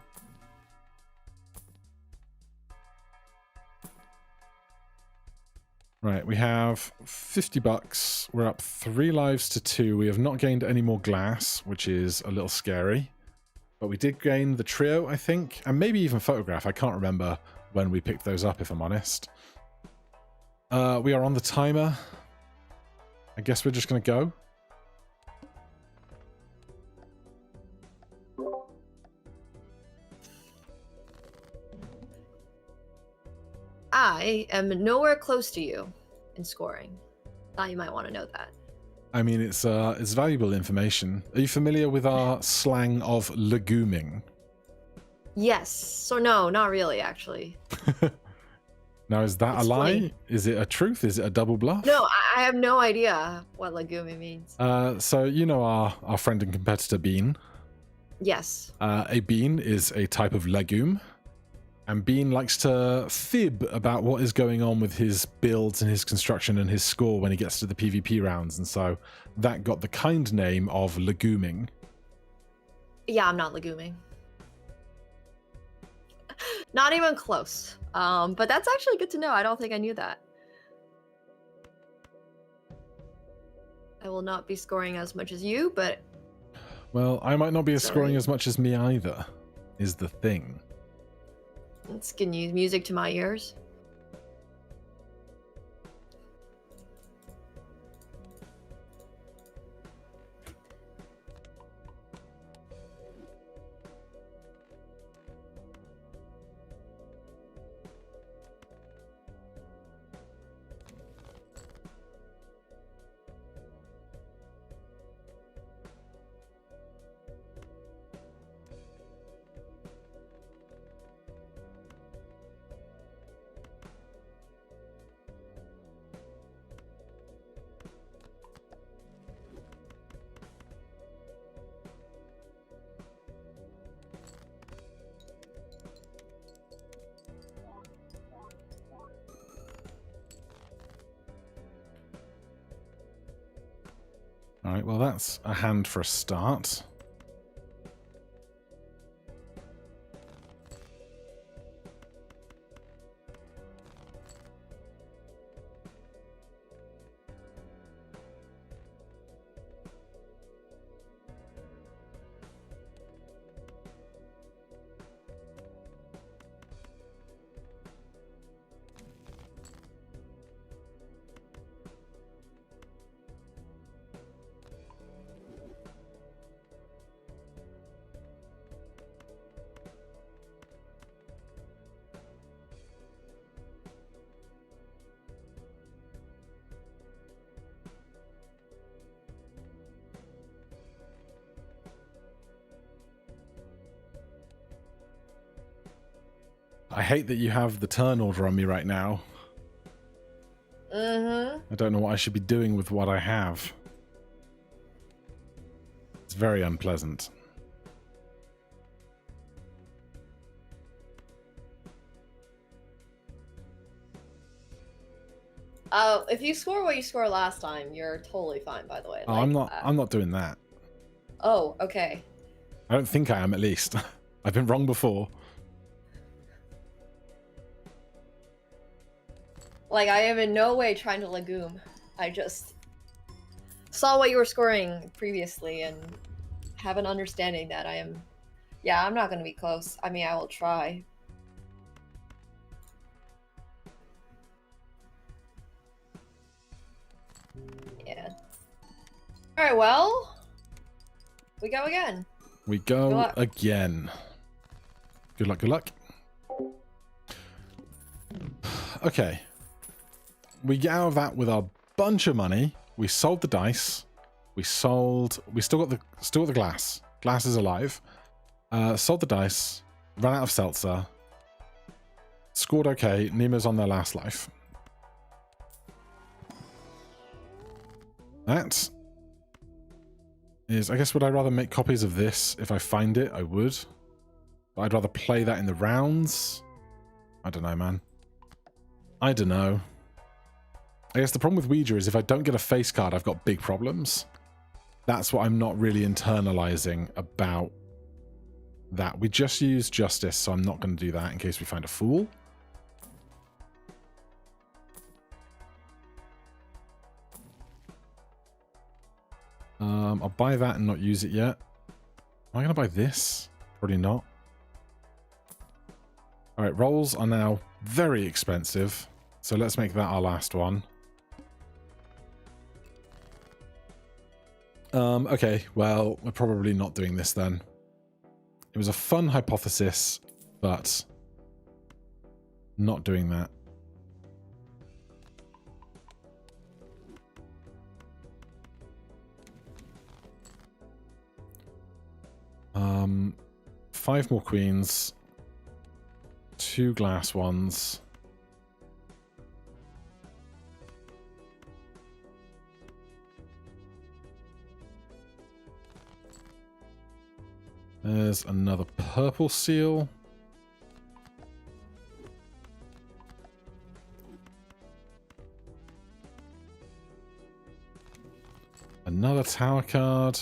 Right, we have 50 bucks. We're up 3 lives to 2. We have not gained any more glass, which is a little scary. But we did gain the trio, I think. And maybe even photograph. I can't remember when we picked those up, if I'm honest. We are on the timer. I guess we're just going to go. I am nowhere close to you, in scoring. Thought you might want to know that. I mean, it's valuable information. Are you familiar with our slang of leguming? Yes. So no, not really, actually. Now, is that a lie? Explain. Is it a truth? Is it a double bluff? No, I have no idea what legume means. So you know our friend and competitor Bean. Yes. A bean is a type of legume, and Bean likes to fib about what is going on with his builds and his construction and his score when he gets to the PvP rounds, and so that got the kind name of leguming. Yeah, I'm not leguming. Not even close. But that's actually good to know. I don't think I knew that. I will not be scoring as much as you, but... Well, I might not be Sorry. scoring as much as me either, is the thing. It's good news. Music to my ears. All right, well, that's a hand for a start. I hate that you have the turn order on me right now. Mm-hmm. I don't know what I should be doing with what I have. It's very unpleasant. If you score what you scored last time, you're totally fine, by the way. Oh, I'm not doing that. Oh, okay. I don't think I am, at least. I've been wrong before. Like, I am in no way trying to legume. I just saw what you were scoring previously and have an understanding that I am... Yeah, I'm not going to be close. I mean, I will try. Yeah. Alright, well... We go again. We Good go luck. again. Good luck, good luck. Okay. We get out of that with a bunch of money. We sold the dice. We still got the glass. Glass is alive. Sold the dice. Ran out of seltzer. Scored okay. Nemo's on their last life. That is, I guess, would I rather make copies of this? If I find it, I would. But I'd rather play that in the rounds. I don't know, man. I don't know. I guess the problem with Ouija is if I don't get a face card, I've got big problems. That's what I'm not really internalizing about that. We just used Justice, so I'm not going to do that in case we find a Fool. I'll buy that and not use it yet. Am I going to buy this? Probably not. Alright, rolls are now very expensive. So let's make that our last one. Okay, well, we're probably not doing this then. It was a fun hypothesis, but not doing that. 5 more queens. 2 glass ones. There's another purple seal. Another tower card.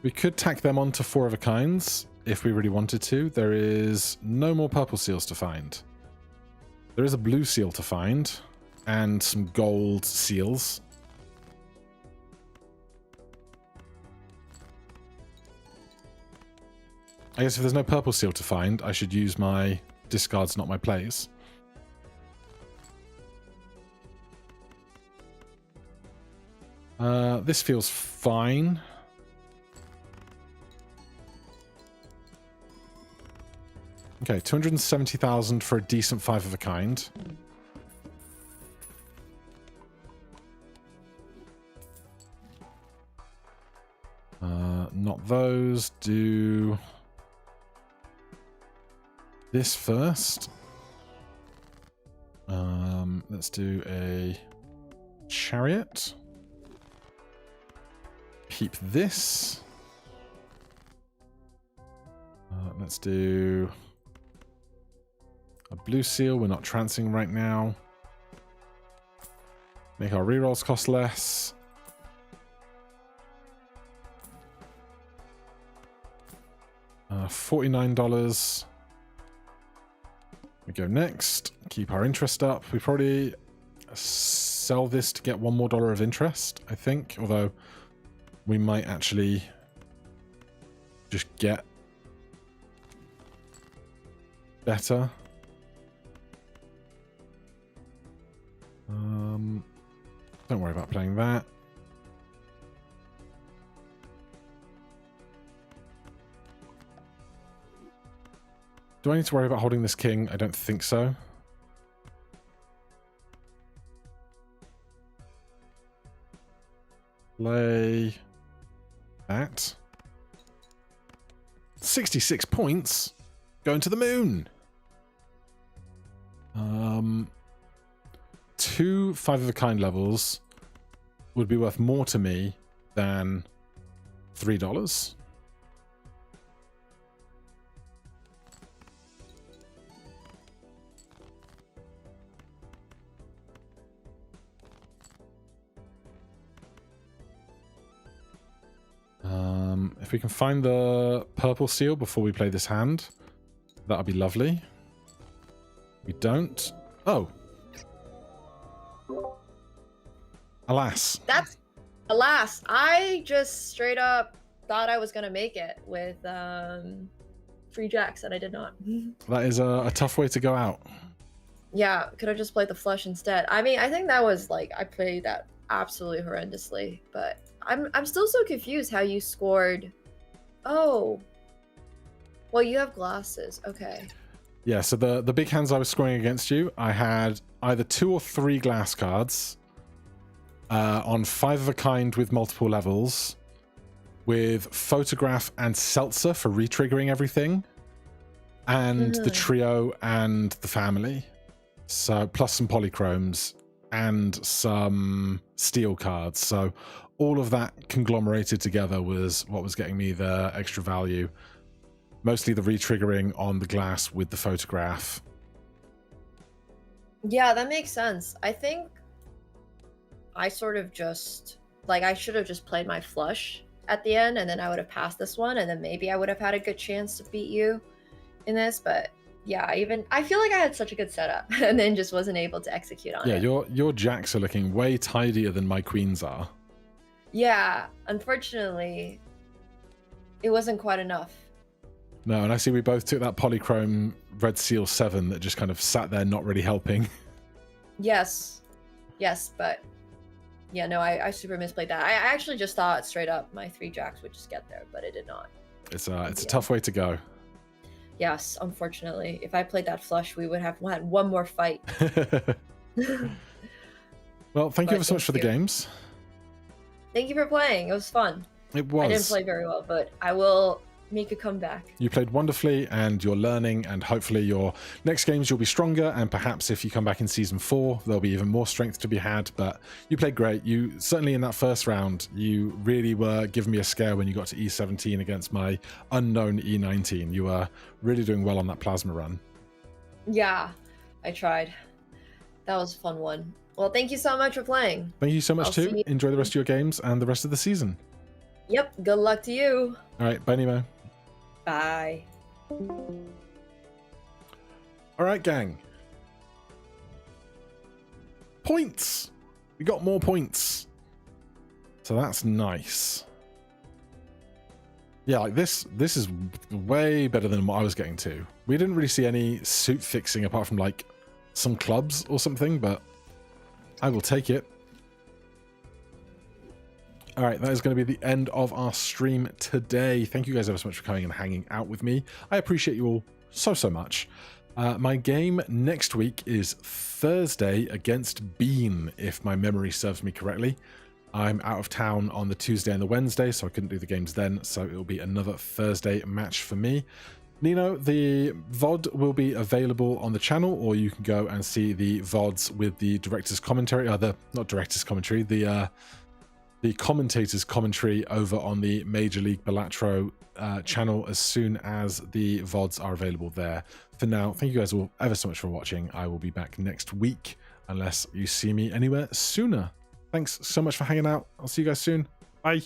We could tack them onto 4 of a kinds if we really wanted to. There is no more purple seals to find. There is a blue seal to find and some gold seals. I guess if there's no purple seal to find, I should use my discards, not my plays. This feels fine. Okay, 270,000 for a decent 5 of a kind. Not those. Do this first. Let's do a chariot. Keep this. Let's do a blue seal. We're not trancing right now. Make our rerolls cost less. $49. We go next. Keep our interest up. We probably sell this to get $1 more of interest, I think. Although we might actually just get better. Don't worry about playing that. Do I need to worry about holding this king? I don't think so. Play that. 66 points. Going to the moon. 2 5 of a kind levels would be worth more to me than $3. If we can find the purple seal before we play this hand, that would be lovely. We don't. Oh. Alas. Alas. I just straight up thought I was going to make it with 3 jacks, and I did not. That is a tough way to go out. Yeah, could have just played the flush instead. I mean, I think that was like, I played that absolutely horrendously, but I'm still so confused how you scored. Oh. Well, you have glasses. Okay. Yeah, so the big hands I was scoring against you, I had either 2 or 3 glass cards on 5 of a kind with multiple levels, with photograph and seltzer for retriggering everything, and the trio and the family. So plus some polychromes and some steel cards. So all of that conglomerated together was what was getting me the extra value. Mostly the retriggering on the glass with the photograph. Yeah, that makes sense. I think I sort of just, like, I should have just played my flush at the end, and then I would have passed this one, and then maybe I would have had a good chance to beat you in this, but yeah, I feel like I had such a good setup, and then just wasn't able to execute on it. Yeah, your jacks are looking way tidier than my queens are. Yeah, unfortunately, it wasn't quite enough. No, and I see we both took that polychrome red seal 7 that just kind of sat there not really helping. Yes, but yeah, no, I super misplayed that. I actually just thought straight up my 3 jacks would just get there, but it did not. It's a tough way to go. Yes, unfortunately. If I played that flush, we would have had one more fight. Well, thank you ever so much for the games. Thank you for playing. It was fun. It was. I didn't play very well, but I will make a comeback. You played wonderfully, and you're learning, and hopefully your next games you'll be stronger, and perhaps if you come back in Season 4, there'll be even more strength to be had, but you played great. You certainly in that first round, you really were giving me a scare when you got to E17 against my unknown E19. You were really doing well on that plasma run. Yeah, I tried. That was a fun one. Well, thank you so much for playing. Thank you so much I'll too. see you. Enjoy the rest of your games and the rest of the season. Yep, good luck to you. All right, bye, Nemo. Bye. All right, gang. Points. We got more points. So that's nice. Yeah, like this is way better than what I was getting to. We didn't really see any suit fixing apart from like some clubs or something, but I will take it. All right, that is going to be the end of our stream today. Thank you guys ever so much for coming and hanging out with me. I appreciate you all so much. My game next week is Thursday against Bean, if my memory serves me correctly. I'm out of town on the Tuesday and the Wednesday, so I couldn't do the games then, so it will be another Thursday match for me. Nino, the VOD will be available on the channel, or you can go and see the VODs with the director's commentary, not director's commentary, the commentator's commentary over on the Major League Balatro channel as soon as the VODs are available there. For now, thank you guys all ever so much for watching. I will be back next week, unless you see me anywhere sooner. Thanks so much for hanging out. I'll see you guys soon. Bye.